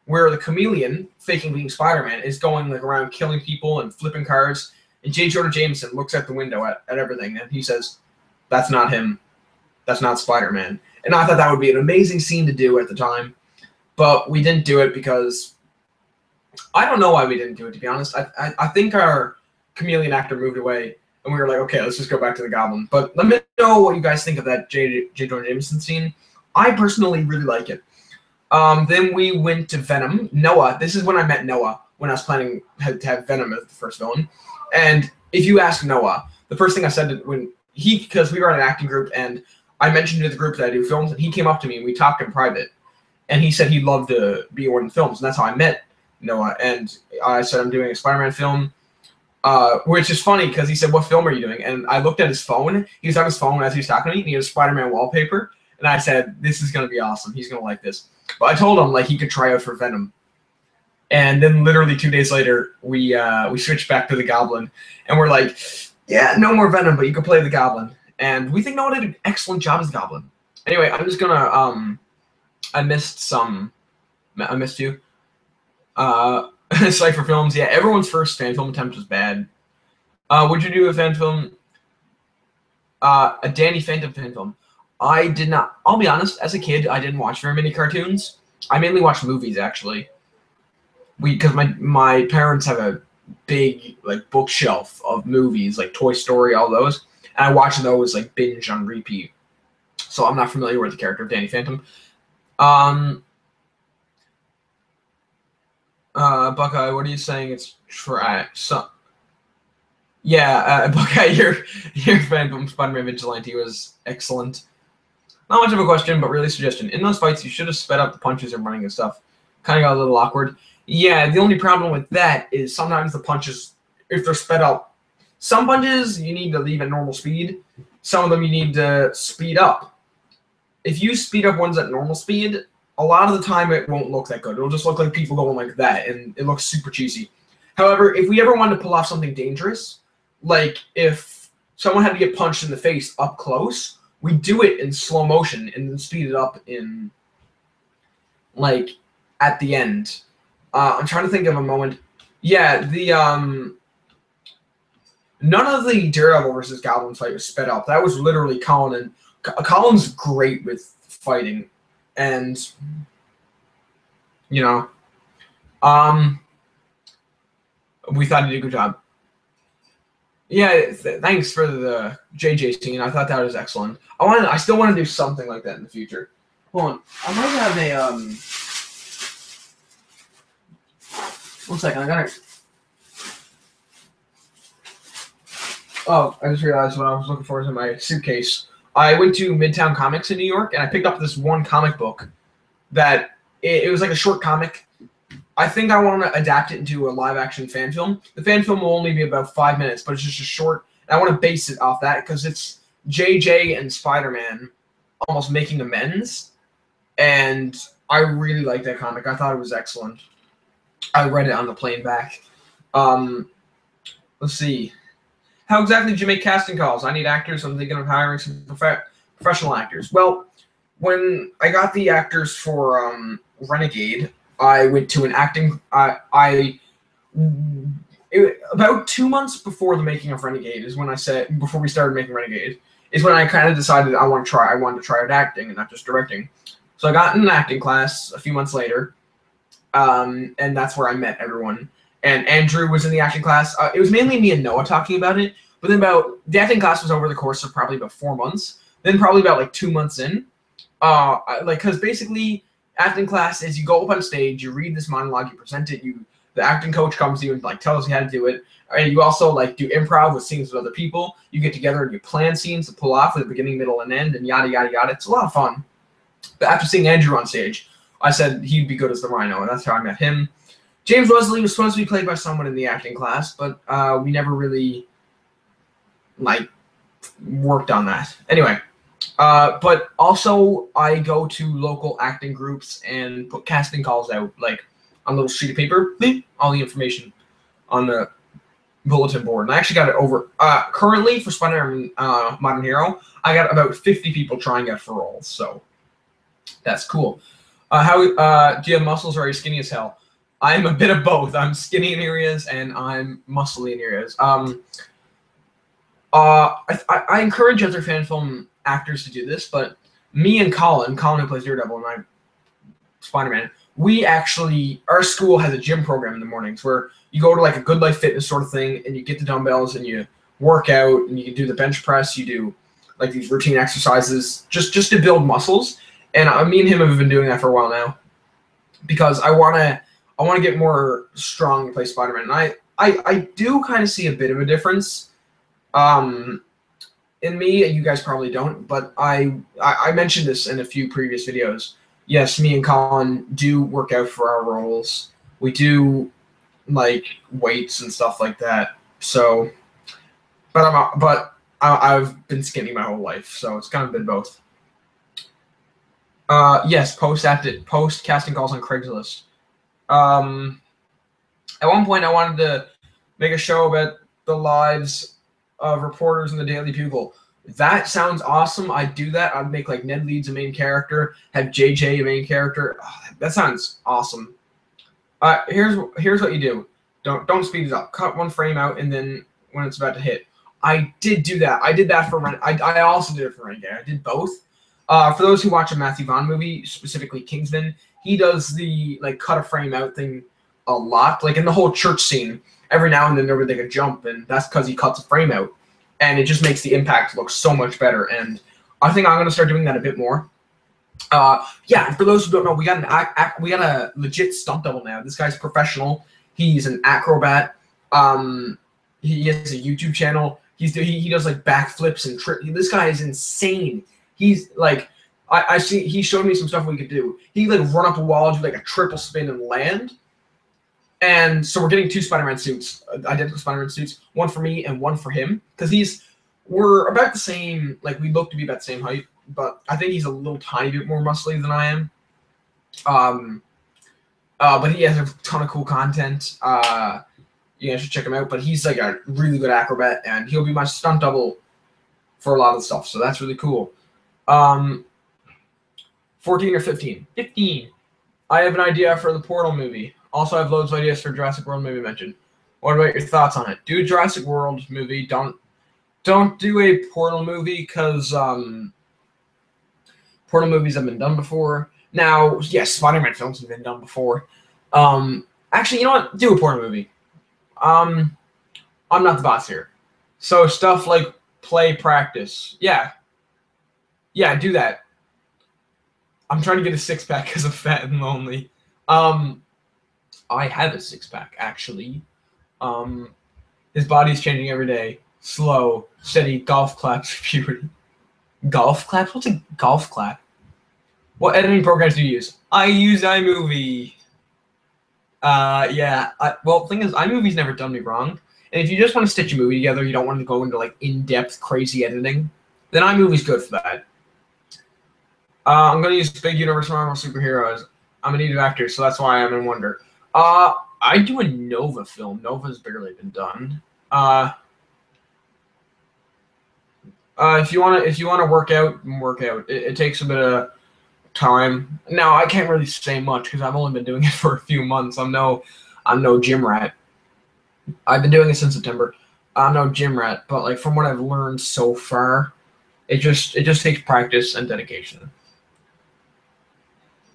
where the Chameleon, faking being Spider-Man, is going, like, around killing people and flipping cards, and J. Jonah Jameson looks at the window at everything, and he says, that's not him. That's not Spider-Man. And I thought that would be an amazing scene to do at the time, but we didn't do it because... I don't know why we didn't do it, to be honest. I think our Chameleon actor moved away, and we were like, okay, let's just go back to the Goblin. But let me know what you guys think of that J. Jonah Jameson scene. I personally really like it. Then we went to Venom. Noah, this is when I met Noah, when I was planning to have Venom as the first villain. And if you ask Noah, the first thing I said because we were in an acting group, and I mentioned to the group that I do films, and he came up to me, and we talked in private. And he said he'd love to be in films, and that's how I met Noah. And I said, I'm doing a Spider-Man film. Which is funny because he said, what film are you doing? And I looked at his phone. He was on his phone as he was talking to me, and he had Spider-Man wallpaper. And I said, this is going to be awesome. He's going to like this. But I told him, like, he could try out for Venom. And then literally 2 days later, we switched back to the Goblin, and we're like, yeah, no more Venom, but you can play the Goblin. And we think Noah did an excellent job as Goblin. Anyway, I'm just gonna I missed you. Cypher Films, yeah, everyone's first fan film attempt was bad. Would you do a fan film? A Danny Phantom fan film. I did not. I'll be honest. As a kid, I didn't watch very many cartoons. I mainly watched movies, actually. Because my parents have a big bookshelf of movies like Toy Story, all those, and I watch those binge on repeat. So I'm not familiar with the character of Danny Phantom. Buckeye, what are you saying? It's trash. So, yeah, Buckeye, your Phantom Spider-Man Vigilante was excellent. Not much of a question, but really a suggestion. In those fights, you should have sped up the punches and running and stuff. Kind of got a little awkward. Yeah, the only problem with that is sometimes the punches, if they're sped up, some punches you need to leave at normal speed. Some of them you need to speed up. If you speed up ones at normal speed, a lot of the time it won't look that good. It'll just look like people going like that, and it looks super cheesy. However, if we ever wanted to pull off something dangerous, like if someone had to get punched in the face up close, we do it in slow motion and then speed it up in, at the end. I'm trying to think of a moment. Yeah, none of the Daredevil versus Goblin fight was sped up. That was literally Colin, and Colin's great with fighting, and we thought he did a good job. Yeah, thanks for the JJ scene. I thought that was excellent. I still want to do something like that in the future. Hold on, I might have a 1 second. I got it. Oh, I just realized what I was looking for is in my suitcase. I went to Midtown Comics in New York, and I picked up this one comic book that it was like a short comic. I think I want to adapt it into a live-action fan film. The fan film will only be about 5 minutes, but it's just a short. And I want to base it off that because it's JJ and Spider-Man almost making amends, and I really like that comic. I thought it was excellent. I read it on the plane back. Let's see. How exactly did you make casting calls? I need actors. I'm thinking of hiring some professional actors. Well, when I got the actors for Renegade, I went to an acting. About 2 months before the making of Renegade is when I said, before we started making Renegade, is when I kind of decided I wanted to try out acting and not just directing. So I got in an acting class a few months later, and that's where I met everyone. And Andrew was in the acting class. It was mainly me and Noah talking about it, but then the acting class was over the course of probably about 4 months. Then probably about 2 months in, because basically acting class is you go up on stage, you read this monologue, you present it, the acting coach comes to you and tells you how to do it. And you also do improv with scenes with other people. You get together and you plan scenes to pull off at the beginning, middle, and end, and yada yada yada. It's a lot of fun. But after seeing Andrew on stage, I said he'd be good as the Rhino, and that's how I met him. James Wesley was supposed to be played by someone in the acting class, but we never really worked on that. Anyway, but also I go to local acting groups and put casting calls out on a little sheet of paper, all the information on the bulletin board. And I actually got it over. Currently for Spider-Man Modern Hero, I got about 50 people trying out for roles, so that's cool. How do you have muscles or are you skinny as hell? I'm a bit of both. I'm skinny in areas and I'm muscly in areas. I encourage other fan film actors to do this, but me and Colin who plays Daredevil and I, Spider-Man, our school has a gym program in the mornings where you go to a Good Life Fitness sort of thing and you get the dumbbells and you work out and you can do the bench press, you do these routine exercises just to build muscles. And me and him have been doing that for a while now because I want to get more strong to play Spider-Man. And I do kind of see a bit of a difference in me. You guys probably don't, but I mentioned this in a few previous videos. Yes, me and Colin do work out for our roles. We do weights and stuff like that. So, but I've been skinny my whole life, so it's kind of been both. Yes, post casting calls on Craigslist. At one point, I wanted to make a show about the lives of reporters in the Daily Bugle. That sounds awesome. I'd do that. I'd make like Ned Leeds a main character, have JJ a main character. Oh, that sounds awesome. Here's what you do. Don't speed it up. Cut one frame out, and then when it's about to hit. I did do that. I did that for I also did it for Renegade. I did both. For those who watch a Matthew Vaughn movie, specifically Kingsman, he does the like cut a frame out thing a lot. Like in the whole church scene, every now and then there would like a jump, and that's because he cuts a frame out, and it just makes the impact look so much better. And I think I'm gonna start doing that a bit more. Yeah, for those who don't know, we got a legit stunt double now. This guy's professional. He's an acrobat. He has a YouTube channel. He does like backflips and this guy is insane. He's like, I see. He showed me some stuff we could do. He like run up a wall, do like a triple spin and land. And so we're getting 2 Spider-Man suits, identical Spider-Man suits, one for me and one for him, because we're about the same. Like we look to be about the same height, but I think he's a little tiny bit more muscly than I am. But he has a ton of cool content. You guys should check him out. But he's like a really good acrobat, and he'll be my stunt double for a lot of the stuff. So that's really cool. 14 or 15? 15. I have an idea for the Portal movie. Also, I have loads of ideas for Jurassic World movie mentioned. What about your thoughts on it? Do a Jurassic World movie. Don't do a Portal movie because Portal movies have been done before. Now, yes, Spider-Man films have been done before. Actually, you know what? Do a Portal movie. I'm not the boss here. So stuff like play practice. Yeah, do that. I'm trying to get a 6-pack because I'm fat and lonely. I have a 6-pack, actually. His body's changing every day. Slow, steady golf claps for puberty. Golf claps? What's a golf clap? What editing programs do you use? I use iMovie. Yeah. Well, the thing is, iMovie's never done me wrong. And if you just want to stitch a movie together, you don't want to go into like in-depth, crazy editing, then iMovie's good for that. I'm gonna use big universe Marvel superheroes. I'm a native actor, so that's why I'm in Wonder. I do a Nova film. Nova's barely been done. If you wanna work out, It takes a bit of time. Now I can't really say much because I've only been doing it for a few months. I'm no gym rat. I've been doing it since September. I'm no gym rat, but like from what I've learned so far, it just takes practice and dedication.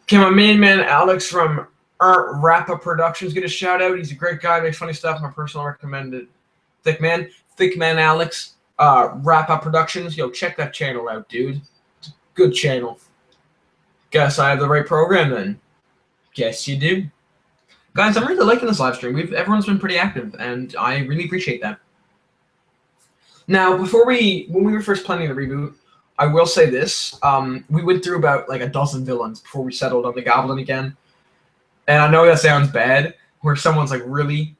Okay, my main man Alex from Rappa Productions get a shout out. He's a great guy, makes funny stuff. My personal recommended. Thick man Alex. Rappa Productions. Yo, check that channel out, dude. It's a good channel. Guess I have the right program then. Guess you do. Guys, I'm really liking this live stream. Everyone's been pretty active, and I really appreciate that. Now, when we were first planning the reboot, I will say this. We went through about like a dozen villains before we settled on the Goblin again. And I know that sounds bad, where someone's like, really?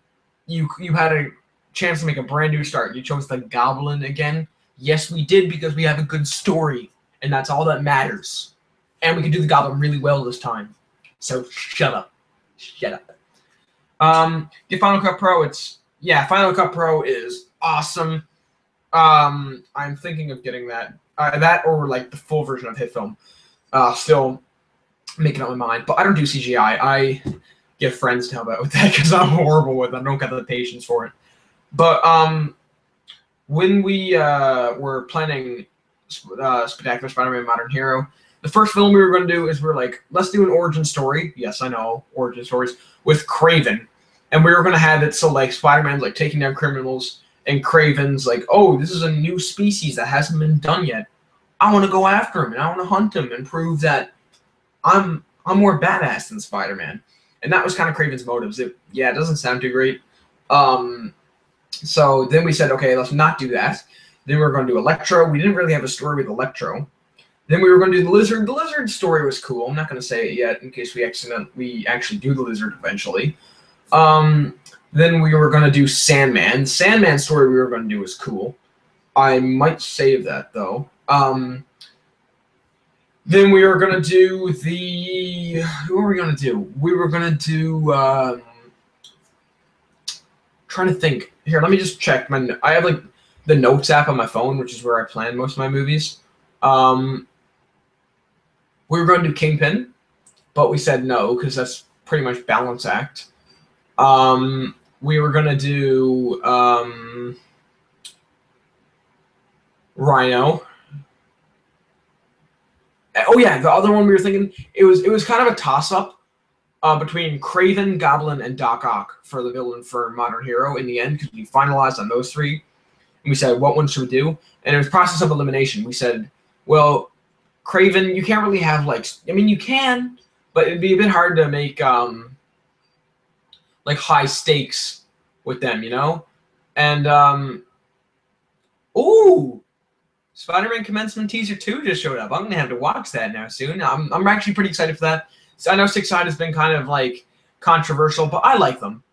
You had a chance to make a brand new start. You chose the Goblin again? Yes, we did, because we have a good story, and that's all that matters. And we can do the Goblin really well this time. So shut up. Shut up. Get Final Cut Pro. Final Cut Pro is awesome. I'm thinking of getting that. That or like the full version of HitFilm. Still making up my mind. But I don't do CGI. I get friends to help out with that because I'm horrible with it. I don't got the patience for it. But when we were planning Spectacular Spider-Man Modern Hero, the first film we were going to do is we're like, let's do an origin story. Yes, I know, origin stories with Kraven. And we were going to have it so like Spider-Man's like taking down criminals, and Kraven's like, oh, this is a new species that hasn't been done yet. I want to go after him, and I want to hunt him and prove that I'm more badass than Spider-Man. And that was kind of Kraven's motives. It doesn't sound too great. So then we said, okay, let's not do that. Then we were going to do Electro. We didn't really have a story with Electro. Then we were going to do the Lizard. The Lizard story was cool. I'm not going to say it yet in case we actually do the Lizard eventually. Then we were going to do Sandman. The Sandman story we were going to do was cool. I might save that, though. Then we were going to do the... Who were we going to do? We were going to do... trying to think. Here, let me just check. I have, like, the Notes app on my phone, which is where I plan most of my movies. We were going to do Kingpin, but we said no, because that's pretty much balance act. We were going to do Rhino. Oh yeah, the other one we were thinking, it was kind of a toss-up between Kraven, Goblin, and Doc Ock for the villain for Modern Hero in the end, because we finalized on those three. And we said, what one should we do? And it was process of elimination. We said, well, Kraven, you can't really have, like, I mean, you can, but it'd be a bit hard to make, like, high stakes with them, you know? And, ooh! Spider-Man Commencement Teaser 2 just showed up. I'm going to have to watch that now soon. I'm actually pretty excited for that. So I know Six Side has been kind of, like, controversial, but I like them.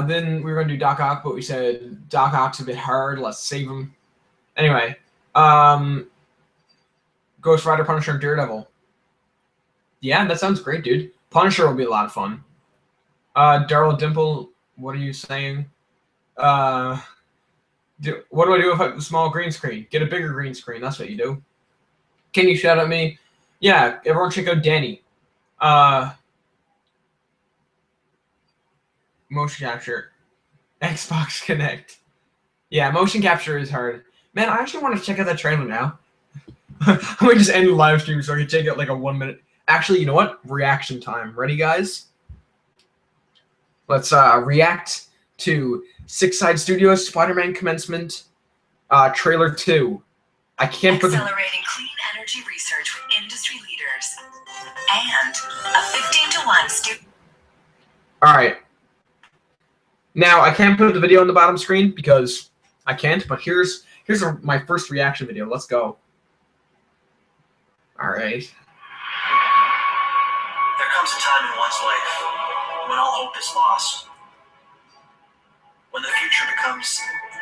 Then we were going to do Doc Ock, but we said Doc Ock's a bit hard. Let's save him. Anyway, Ghost Rider, Punisher, and Daredevil. Yeah, that sounds great, dude. Punisher will be a lot of fun. Daryl Dimple, what are you saying? What do I do if I have a small green screen? Get a bigger green screen. That's what you do. Can you shout at me? Yeah, everyone check out Danny. Motion capture. Xbox Connect. Yeah, motion capture is hard. Man, I actually want to check out that trailer now. I might just end the live stream so I can check out like a 1 minute. Actually, you know what? Reaction time. Ready, guys? Let's react to Six Side Studios Spider-Man Commencement Trailer 2. I can't put accelerating clean energy research with industry leaders and a 15-to-1 All right. Now I can't put the video on the bottom screen because I can't. But here's my first reaction video. Let's go. All right. There comes a time in one's life when all hope is lost, when the future becomes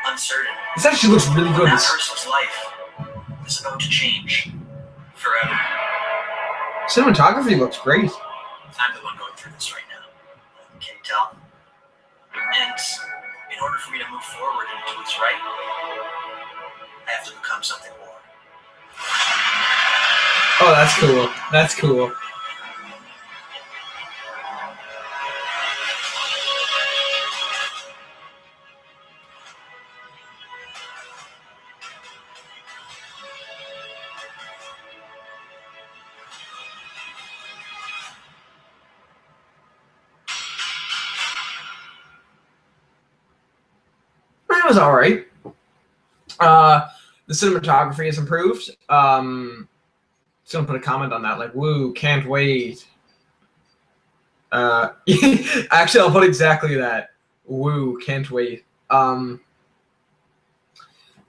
uncertain. This actually looks really good. That person's life is about to change forever. Cinematography looks great. I'm the one going through this right now. Can you tell? And in order for me to move forward and do what's right, I have to become something more. Oh, that's cool. That's cool. That was all right. The cinematography is improved. Just gonna put a comment on that, like, woo, can't wait. Actually, I'll put exactly that. Woo, can't wait. The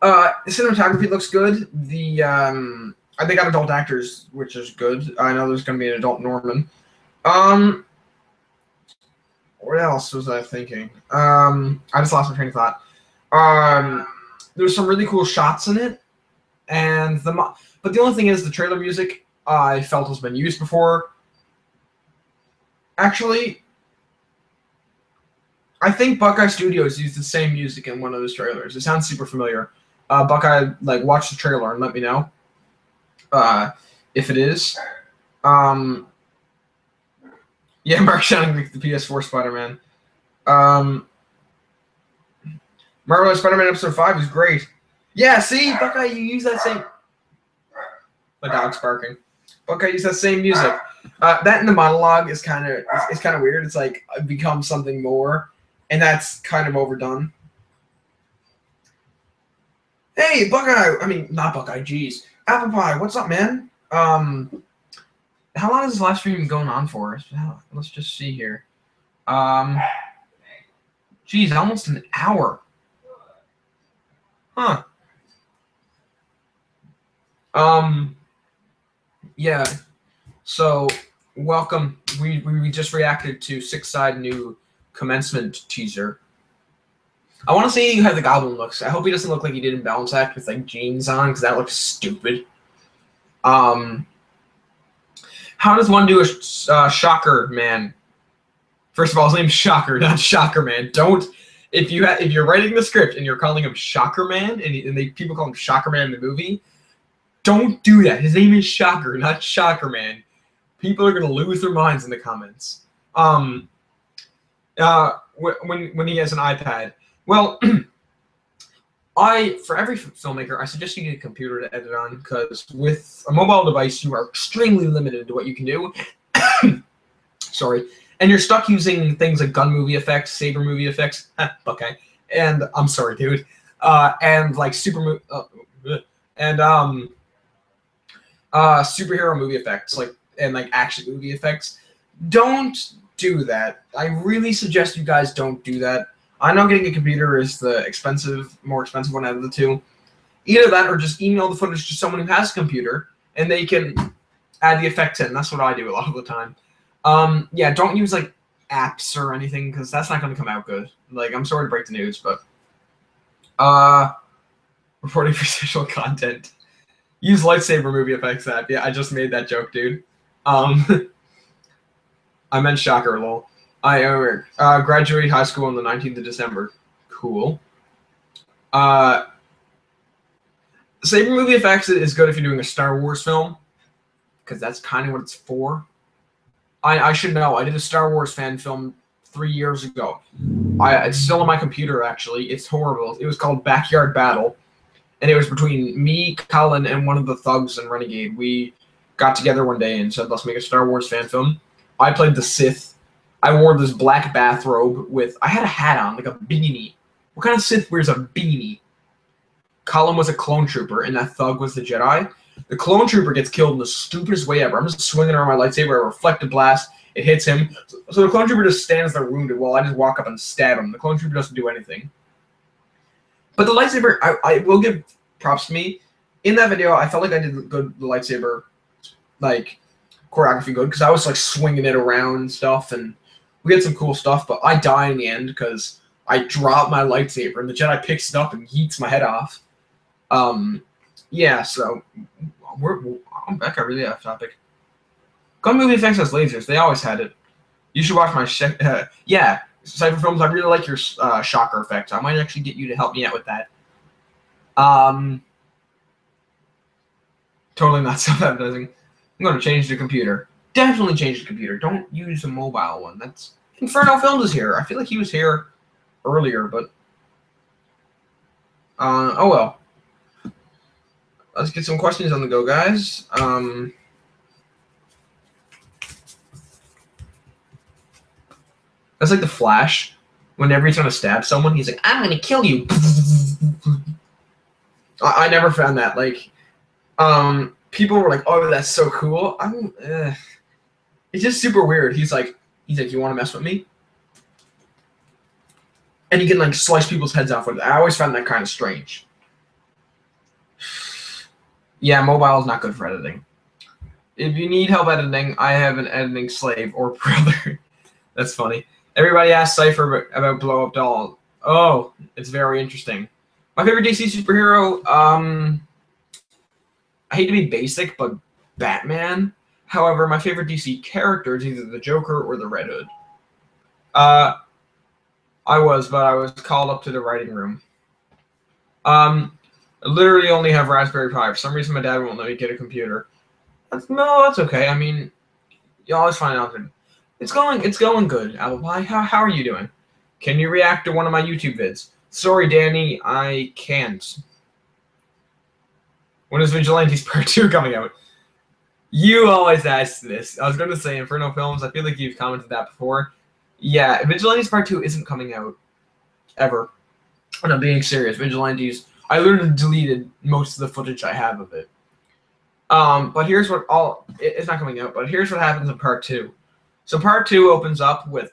cinematography looks good. They got adult actors, which is good. I know there's gonna be an adult Norman. What else was I thinking? I just lost my train of thought. There's some really cool shots in it, and but the only thing is the trailer music I felt has been used before. Actually, I think Buckeye Studios used the same music in one of those trailers. It sounds super familiar. Buckeye, like, watch the trailer and let me know if it is. Yeah, Mark sounding like the PS4 Spider-Man. Marvel Spider-Man Episode 5 is great. Yeah, see, Buckeye, you use that same... My dog's barking. Buckeye, use that same music. That in the monologue is kind of weird. It's like it becomes something more, and that's kind of overdone. Hey, Buckeye! I mean, not Buckeye. Jeez, Apple Pie. What's up, man? How long is this live stream going on for? Let's just see here. Geez, almost an hour. Huh. Yeah. So, welcome. We just reacted to Six Side new commencement teaser. I want to see how the Goblin looks. I hope he doesn't look like he did in Balance Act with, like, jeans on, because that looks stupid. How does one do a Shocker Man? First of all, his name's Shocker, not Shocker Man. Don't if you're writing the script and you're calling him Shocker Man and people call him Shocker Man in the movie, don't do that. His name is Shocker, not Shocker Man. People are gonna lose their minds in the comments. When he has an iPad, well. For every filmmaker, I suggest you get a computer to edit on, because with a mobile device, you are extremely limited to what you can do. Sorry. And you're stuck using things like gun movie effects, saber movie effects, okay, and I'm sorry, dude, and like superhero movie effects, and action movie effects. Don't do that. I really suggest you guys don't do that. I know getting a computer is the more expensive one out of the two. Either that or just email the footage to someone who has a computer and they can add the effects in. That's what I do a lot of the time. Yeah, don't use apps or anything, because that's not going to come out good. I'm sorry to break the news, but reporting for sexual content. Use lightsaber movie effects app. Yeah, I just made that joke, dude. I meant Shocker, lol. I graduated high school on the 19th of December. Cool. Saber movie effects is good if you're doing a Star Wars film, because that's kind of what it's for. I should know. I did a Star Wars fan film 3 years ago. It's still on my computer, actually. It's horrible. It was called Backyard Battle, and it was between me, Colin, and one of the thugs in Renegade. We got together one day and said, let's make a Star Wars fan film. I played the Sith. I wore this black bathrobe I had a hat on, like a beanie. What kind of Sith wears a beanie? Colin was a clone trooper, and that thug was the Jedi. The clone trooper gets killed in the stupidest way ever. I'm just swinging around my lightsaber, a reflected blast, it hits him. So the clone trooper just stands there wounded while I just walk up and stab him. The clone trooper doesn't do anything. But the lightsaber, I will give props to me. In that video, I felt like I did the lightsaber, choreography good, because I was swinging it around and stuff, and we had some cool stuff, but I die in the end because I drop my lightsaber and the Jedi picks it up and yeets my head off. Yeah, so I'm back. I really off topic. Gun movie effects has lasers. They always had it. You should watch my yeah, Cypher Films. I really like your Shocker effects. I might actually get you to help me out with that. Totally not self-advertising. I'm going to change the computer. Definitely change the computer. Don't use a mobile one. That's Inferno Films is here. I feel like he was here earlier, but oh well. Let's get some questions on the go, guys. That's like the Flash. Whenever he's trying to stab someone, he's like, "I'm gonna kill you." I never found that. People were like, "Oh, that's so cool." It's just super weird. He's like, "You want to mess with me?" And he can slice people's heads off with it. I always found that kind of strange. Yeah, mobile is not good for editing. If you need help editing, I have an editing slave or brother. That's funny. Everybody asks Cypher about Blow Up Doll. Oh, it's very interesting. My favorite DC superhero, I hate to be basic, but Batman. However, my favorite DC character is either the Joker or the Red Hood. I was called up to the writing room. I literally only have Raspberry Pi. For some reason, my dad won't let me get a computer. No, that's okay. I mean, you always find out that it's going good. Apple Pie, how are you doing? Can you react to one of my YouTube vids? Sorry, Danny, I can't. When is Vigilantes Part 2 coming out? You always ask this. I was going to say Inferno Films. I feel like you've commented that before. Yeah, Vigilantes Part 2 isn't coming out. Ever. And I'm being serious. Vigilantes, I literally deleted most of the footage I have of it. But here's what it's not coming out, but here's what happens in Part 2. So Part 2 opens up with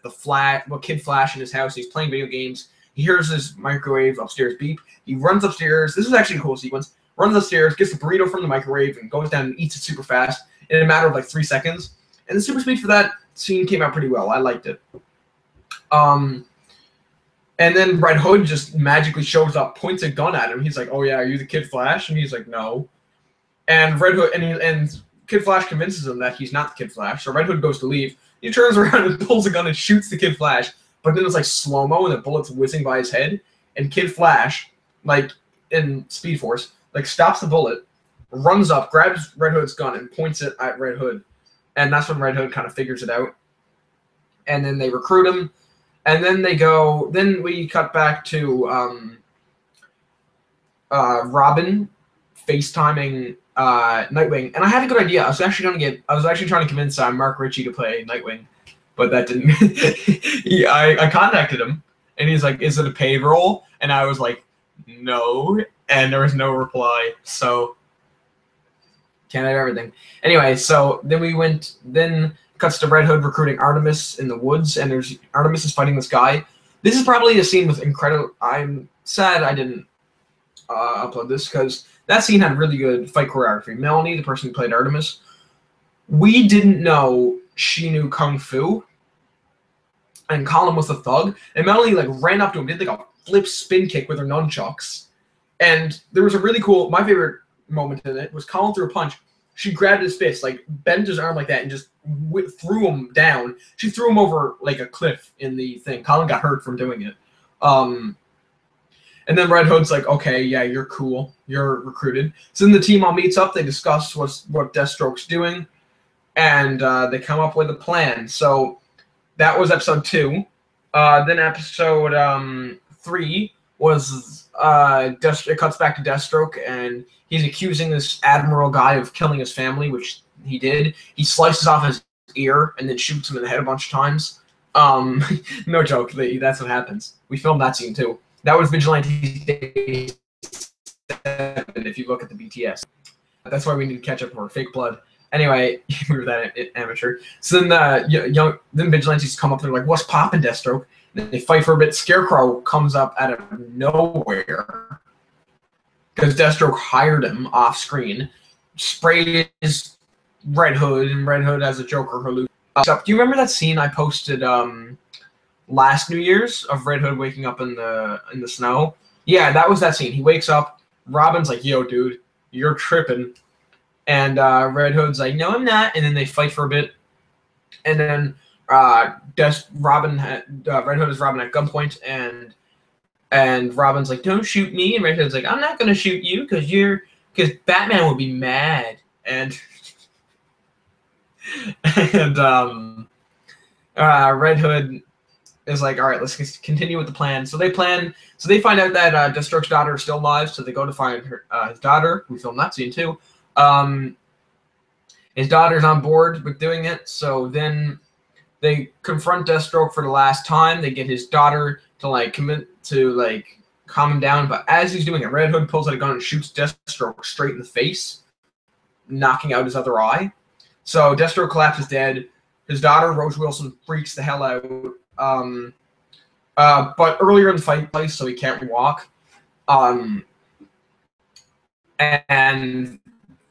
Kid Flash in his house. He's playing video games. He hears his microwave upstairs beep. He runs upstairs. This is actually a cool sequence. Runs upstairs, gets the burrito from the microwave, and goes down and eats it super fast in a matter of 3 seconds. And the super speed for that scene came out pretty well. I liked it. And then Red Hood just magically shows up, points a gun at him. He's like, "Oh yeah, are you the Kid Flash?" And he's like, "No." And Red Hood and Kid Flash convinces him that he's not the Kid Flash, so Red Hood goes to leave. He turns around and pulls a gun and shoots the Kid Flash, but then it's like slow-mo and the bullet's whizzing by his head, and Kid Flash, like in Speed Force, like stops the bullet, runs up, grabs Red Hood's gun, and points it at Red Hood. And that's when Red Hood kind of figures it out. And then they recruit him, and then they go. Then we cut back to Robin FaceTiming Nightwing, and I had a good idea. I was actually trying to convince Mark Ritchie to play Nightwing, but that didn't. I contacted him, and he's like, "Is it a paid role?" And I was like, "No," and there was no reply. So can't have everything. Anyway, so then we went. Then cuts to Red Hood recruiting Artemis in the woods, and Artemis is fighting this guy. This is probably a scene with incredible. I'm sad I didn't upload this because that scene had really good fight choreography. Melanie, the person who played Artemis, we didn't know she knew Kung Fu, and Colin was a thug, and Melanie like ran up to him, did like a flip spin kick with her nunchucks, and there was a really cool. My favorite moment in it was Colin threw a punch. She grabbed his fist, like bent his arm like that, and just threw him down. She threw him over like a cliff in the thing. Colin got hurt from doing it. And then Red Hood's like, okay, yeah, you're cool. You're recruited. So then the team all meets up. They discuss what Deathstroke's doing, and they come up with a plan. So that was episode 2. Then episode 3 was it cuts back to Deathstroke, and he's accusing this Admiral guy of killing his family, which he did. He slices off his ear and then shoots him in the head a bunch of times. No joke. That's what happens. We filmed that scene too. That was Vigilante Day 7 if you look at the BTS. That's why we need to catch up for fake blood. Anyway, we were that amateur. So then then Vigilantes come up and they're like, what's poppin', Deathstroke? And they fight for a bit. Scarecrow comes up out of nowhere because Deathstroke hired him off screen, sprays Red Hood, and Red Hood has a Joker hallucination. Do you remember that scene I posted last New Year's of Red Hood waking up in the snow? Yeah, that was that scene. He wakes up. Robin's like, "Yo, dude, you're tripping," and Red Hood's like, "No, I'm not." And then they fight for a bit, and then Red Hood is Robin at gunpoint, and Robin's like, "Don't shoot me," and Red Hood's like, "I'm not gonna shoot you because Batman will be mad," and Red Hood is like, all right, let's continue with the plan. So they find out that Deathstroke's daughter is still alive, so they go to find her, his daughter. We filmed that scene too. His daughter's on board with doing it, so then they confront Deathstroke for the last time. They get his daughter to like commit to like calm him down, but as he's doing it, Red Hood pulls out a gun and shoots Deathstroke straight in the face, knocking out his other eye. So Deathstroke collapses dead. His daughter, Rose Wilson, freaks the hell out. But earlier in the fight place, so he can't walk. And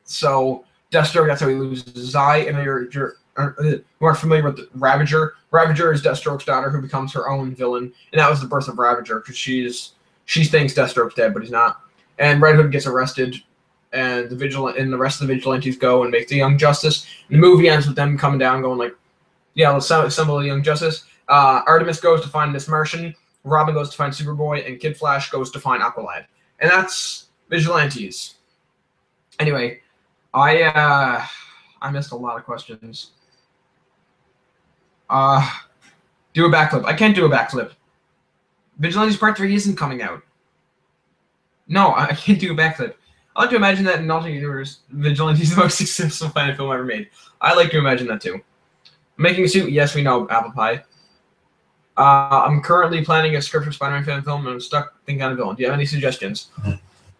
so Deathstroke, that's how he loses his eye. And you are familiar with Ravager. Ravager is Deathstroke's daughter, who becomes her own villain. And that was the birth of Ravager, because she thinks Deathstroke's dead, but he's not. And Red Hood gets arrested. And the rest of the vigilantes go and make the Young Justice. And the movie ends with them coming down, going like, "Yeah, let's assemble the Young Justice." Artemis goes to find Miss Martian. Robin goes to find Superboy, and Kid Flash goes to find Aqualad. And that's Vigilantes. Anyway, I missed a lot of questions. Do a backflip. I can't do a backflip. Vigilantes Part 3 isn't coming out. No, I can't do a backflip. I like to imagine that in an alternate universe, Vigilante is the most successful fan film ever made. I like to imagine that too. Making a suit, yes, we know, apple pie. I'm currently planning a script for Spider-Man fan film, and I'm stuck thinking on a villain. Do you have any suggestions?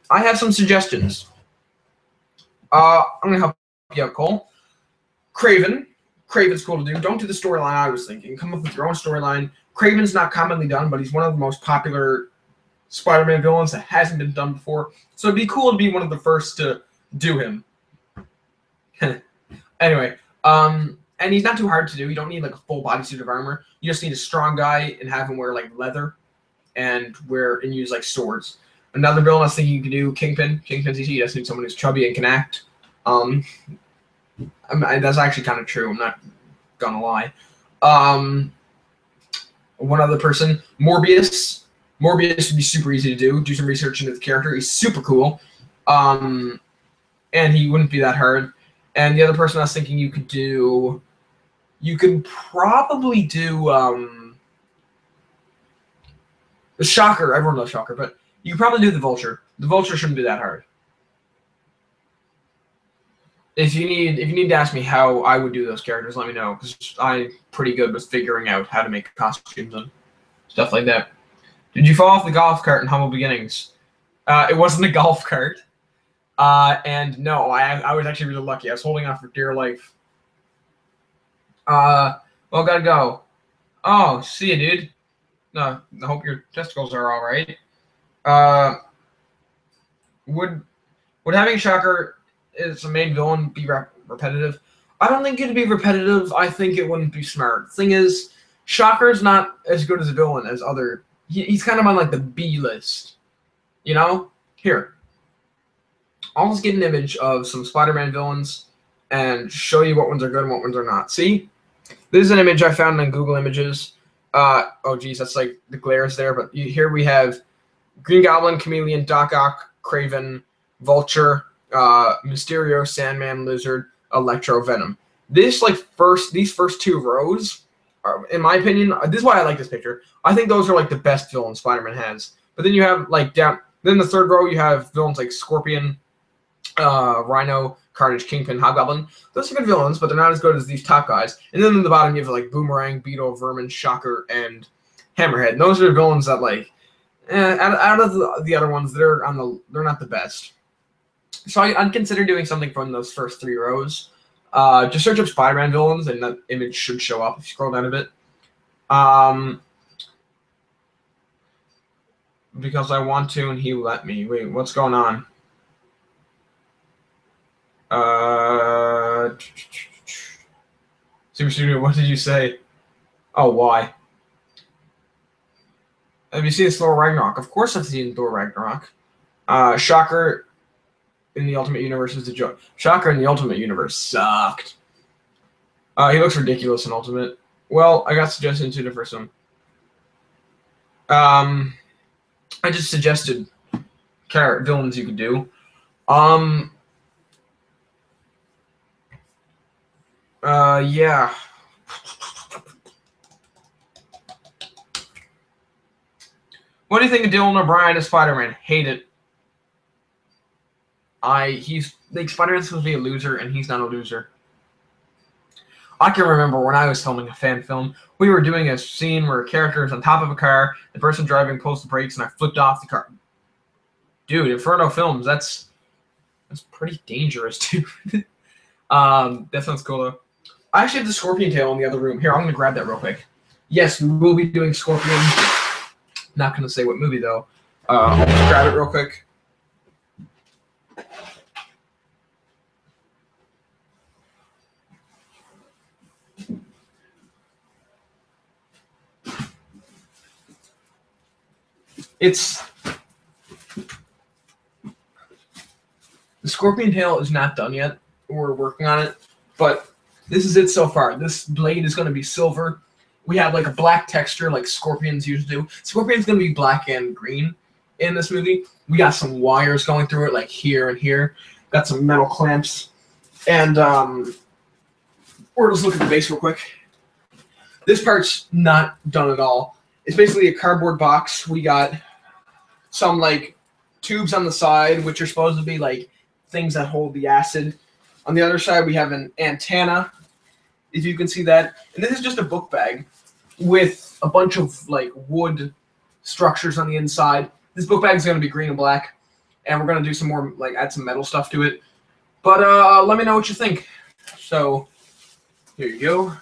I have some suggestions. I'm going to help you out, Cole. Craven's cool to do. Don't do the storyline I was thinking. Come up with your own storyline. Craven's not commonly done, but he's one of the most popular Spider-Man villains that hasn't been done before. So it'd be cool to be one of the first to do him. Anyway, and he's not too hard to do. You don't need like a full bodysuit of armor. You just need a strong guy and have him wear like leather and use like swords. Another villain I was thinking you could do, Kingpin. Kingpin's easy. You just need someone who's chubby and can act. That's actually kind of true. I'm not gonna lie. One other person, Morbius. Morbius would be super easy to do. Do some research into the character. He's super cool. And he wouldn't be that hard. And the other person I was thinking you could probably do the Shocker. Everyone loves Shocker, but you could probably do the Vulture. The Vulture shouldn't be that hard. If you need to ask me how I would do those characters, let me know, because I'm pretty good with figuring out how to make costumes and stuff like that. Did you fall off the golf cart in humble beginnings? It wasn't a golf cart. And no, I was actually really lucky. I was holding on for dear life. Well, gotta go. Oh, see you, dude. No, I hope your testicles are all right. Would having Shocker as a main villain be repetitive? I don't think it'd be repetitive. I think it wouldn't be smart. Thing is, Shocker's not as good as a villain as other. He's kind of on like the B list. You know? Here. I'll just get an image of some Spider-Man villains and show you what ones are good and what ones are not. See? This is an image I found on Google Images. Oh, geez, that's like the glare is there. But here we have Green Goblin, Chameleon, Doc Ock, Kraven, Vulture, Mysterio, Sandman, Lizard, Electro, Venom. These first two rows are, in my opinion, this is why I like this picture. I think those are like the best villains Spider-Man has. But then you have like then the third row you have villains like Scorpion, Rhino, Carnage, Kingpin, Hobgoblin. Those are good villains, but they're not as good as these top guys. And then in the bottom you have like Boomerang, Beetle, Vermin, Shocker, and Hammerhead. And those are villains that like out of the other ones, they're not the best. So I'd consider doing something from those first three rows. Just search up Spider-Man villains, and that image should show up if you scroll down a bit. Because I want to, and he let me. Wait, what's going on? Super Studio, what did you say? Oh, why? Have you seen Thor Ragnarok? Of course I've seen Thor Ragnarok. Shocker in the Ultimate Universe is the joke. Shocker in the Ultimate Universe sucked. He looks ridiculous in Ultimate. Well, I got suggestions to the first one. I just suggested villains you could do. Yeah. What do you think of Dylan O'Brien as Spider-Man? Hate it. He's like Spider-Man's supposed to be a loser, and he's not a loser. I can remember when I was filming a fan film, we were doing a scene where a character is on top of a car, the person driving pulls the brakes, and I flipped off the car. Dude, Inferno Films, that's pretty dangerous, dude. That sounds cool, though. I actually have the Scorpion tail in the other room. Here, I'm going to grab that real quick. Yes, we will be doing Scorpion. Not going to say what movie, though. I'll just grab it real quick. The Scorpion tail is not done yet. We're working on it, but this is it so far. This blade is going to be silver. We have like a black texture like Scorpions usually do. Scorpion's going to be black and green in this movie. We got some wires going through it like here and here. Got some metal clamps. And we're just looking at the base real quick. This part's not done at all. It's basically a cardboard box. We got some like tubes on the side, which are supposed to be like things that hold the acid. On the other side, we have an antenna, if you can see that. And this is just a book bag with a bunch of like wood structures on the inside. This book bag is going to be green and black, and we're going to do some more, like add some metal stuff to it. But let me know what you think. So here you go.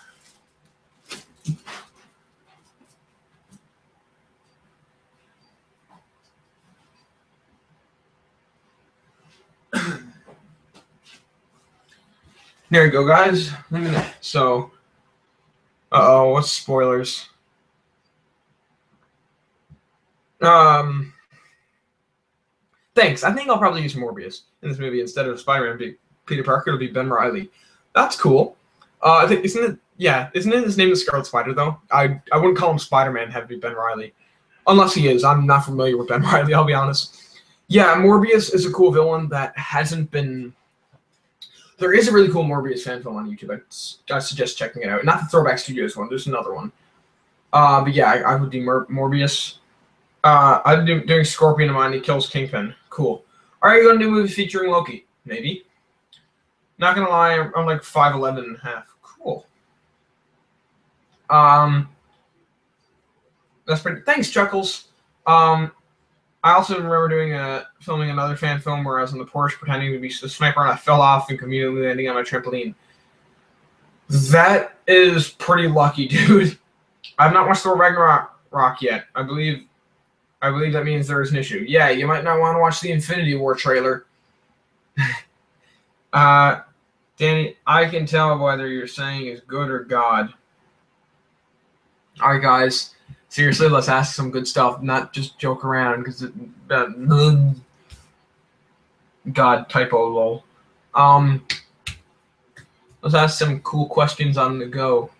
There you go, guys. So, what's spoilers? Thanks. I think I'll probably use Morbius in this movie instead of Spider-Man being Peter Parker. It'll be Ben Reilly. That's cool. I think isn't it his name is Scarlet Spider though? I wouldn't call him Spider-Man. Have to be Ben Reilly, unless he is. I'm not familiar with Ben Reilly. I'll be honest. Yeah, Morbius is a cool villain that hasn't been. There is a really cool Morbius fan film on YouTube. I suggest checking it out. Not the Throwback Studios one. There's another one. But yeah, I would do Morbius. I'm doing Scorpion in mind. He kills Kingpin. Cool. Are you going to do a movie featuring Loki? Maybe. Not gonna lie, I'm like 5'11 and a half. Cool. That's pretty. Thanks, Chuckles. I also remember filming another fan film where I was in the Porsche pretending to be a sniper and I fell off and conveniently landing on my trampoline. That is pretty lucky, dude. I've not watched Thor Ragnarok yet. I believe that means there is an issue. Yeah, you might not want to watch the Infinity War trailer. Danny, I can tell whether you're saying is good or God. All right, guys. Seriously, let's ask some good stuff, not just joke around, because God typo lol. Let's ask some cool questions on the go.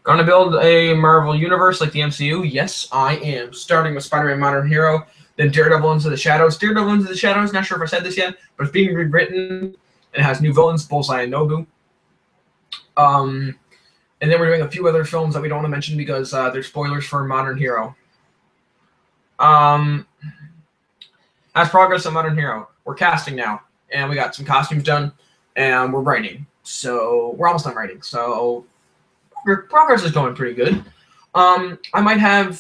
Gonna build a Marvel universe like the MCU? Yes, I am. Starting with Spider-Man Modern Hero, then Daredevil Into the Shadows. Daredevil Into the Shadows, not sure if I said this yet, but it's being rewritten and has new villains, Bullseye and Nobu. And then we're doing a few other films that we don't want to mention because they're spoilers for Modern Hero. As progress on Modern Hero, we're casting now, and we got some costumes done, and we're writing. So we're almost done writing. So progress is going pretty good. I might on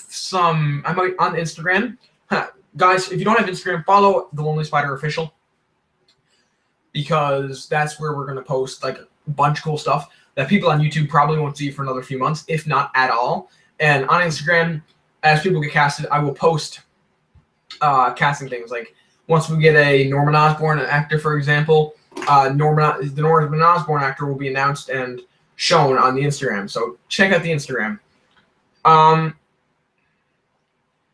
Instagram. Guys, if you don't have Instagram, follow TheLonelySpider official, because that's where we're going to post like a bunch of cool stuff that people on YouTube probably won't see for another few months, if not at all. And on Instagram, as people get casted, I will post casting things. Like once we get a Norman Osborn actor, for example, the Norman Osborn actor will be announced and shown on the Instagram. So check out the Instagram.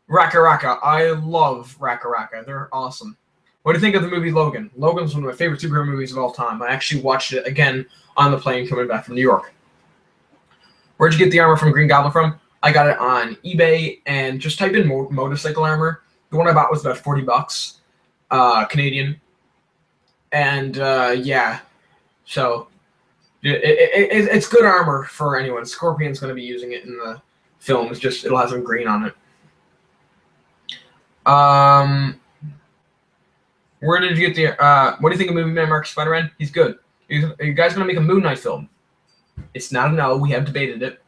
Raka Raka. I love Raka Raka. They're awesome. What do you think of the movie Logan? Logan's one of my favorite superhero movies of all time. I actually watched it again on the plane coming back from New York. Where'd you get the armor from Green Goblin from? I got it on eBay, and just type in motorcycle armor. The one I bought was about $40, Canadian. And yeah, so it's good armor for anyone. Scorpion's going to be using it in the film. It's just it'll have some green on it. Where did you get the? What do you think of movie man Mark Spider-Man? He's good. Are you guys going to make a Moon Knight film? It's not a no. We have debated it.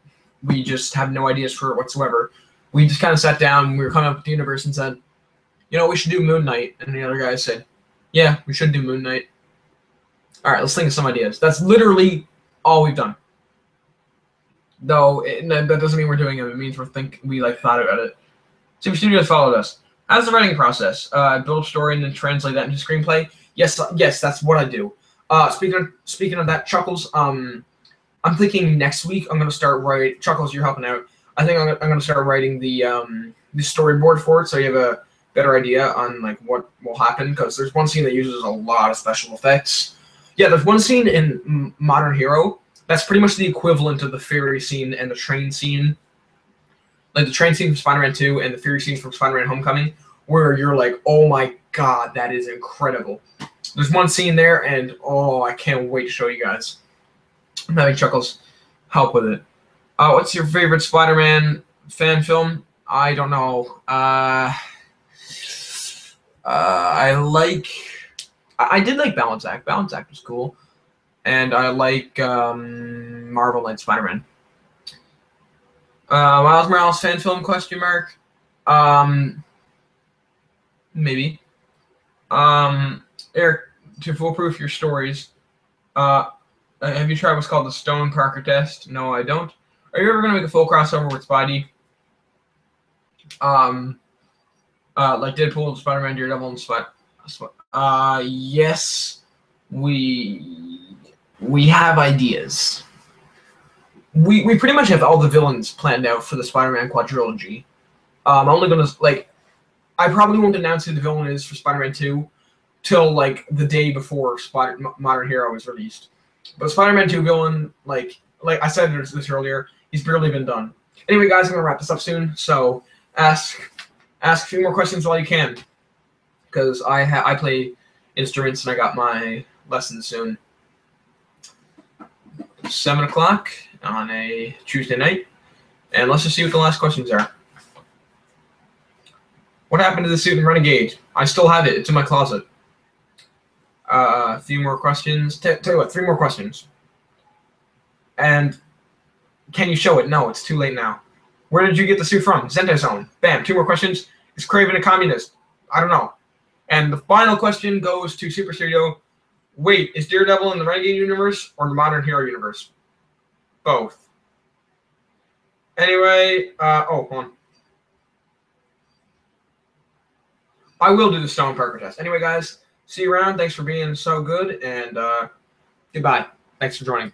We just have no ideas for it whatsoever. We just kind of sat down. We were coming up with the universe and said, you know, we should do Moon Knight. And the other guys said, yeah, we should do Moon Knight. All right, let's think of some ideas. That's literally all we've done. Though that doesn't mean we're doing it. It means we thought about it. Super Studios followed us. How's the writing process? Build a story and then translate that into screenplay. Yes, that's what I do. Speaking of that, Chuckles. I'm thinking next week I'm gonna start writing. Chuckles, you're helping out. I think I'm gonna start writing the storyboard for it, so you have a better idea on like what will happen. Because there's one scene that uses a lot of special effects. Yeah, there's one scene in Modern Hero that's pretty much the equivalent of the ferry scene and the train scene. Like the train scene from Spider-Man 2 and the ferry scene from Spider-Man Homecoming, where you're like, oh my god, that is incredible. There's one scene there, and oh, I can't wait to show you guys. I'm having Chuckles help with it. What's your favorite Spider-Man fan film? I don't know. I did like Balance Act. Balance Act was cool. And I like Marvel Knight Spider-Man. Miles Morales fan film, question mark? Maybe. Eric, to foolproof your stories, have you tried what's called the Stone Parker test? No, I don't. Are you ever going to make a full crossover with Spidey? Like Deadpool, Spider-Man, Daredevil, and yes, we have ideas. We pretty much have all the villains planned out for the Spider-Man quadrilogy. I'm only gonna I probably won't announce who the villain is for Spider-Man 2 till like the day before Modern Hero is released. But Spider-Man 2 villain, like I said this earlier, he's barely been done. Anyway, guys, I'm gonna wrap this up soon. So ask a few more questions while you can, because I play instruments and I got my lessons soon. 7 o'clock on a Tuesday night, and let's just see what the last questions are. What happened to the suit in Renegade? I still have it. It's in my closet. A few more questions. Tell you what, 3 more questions. And can you show it? No, it's too late now. Where did you get the suit from? Zenda Zone. Bam. 2 more questions. Is Kraven a communist? I don't know. And the final question goes to Super Studio. Wait, is Daredevil in the Renegade universe or the Modern Hero universe? Both. Anyway, hold on. I will do the Stone Parker test. Anyway, guys, see you around. Thanks for being so good, and goodbye. Thanks for joining.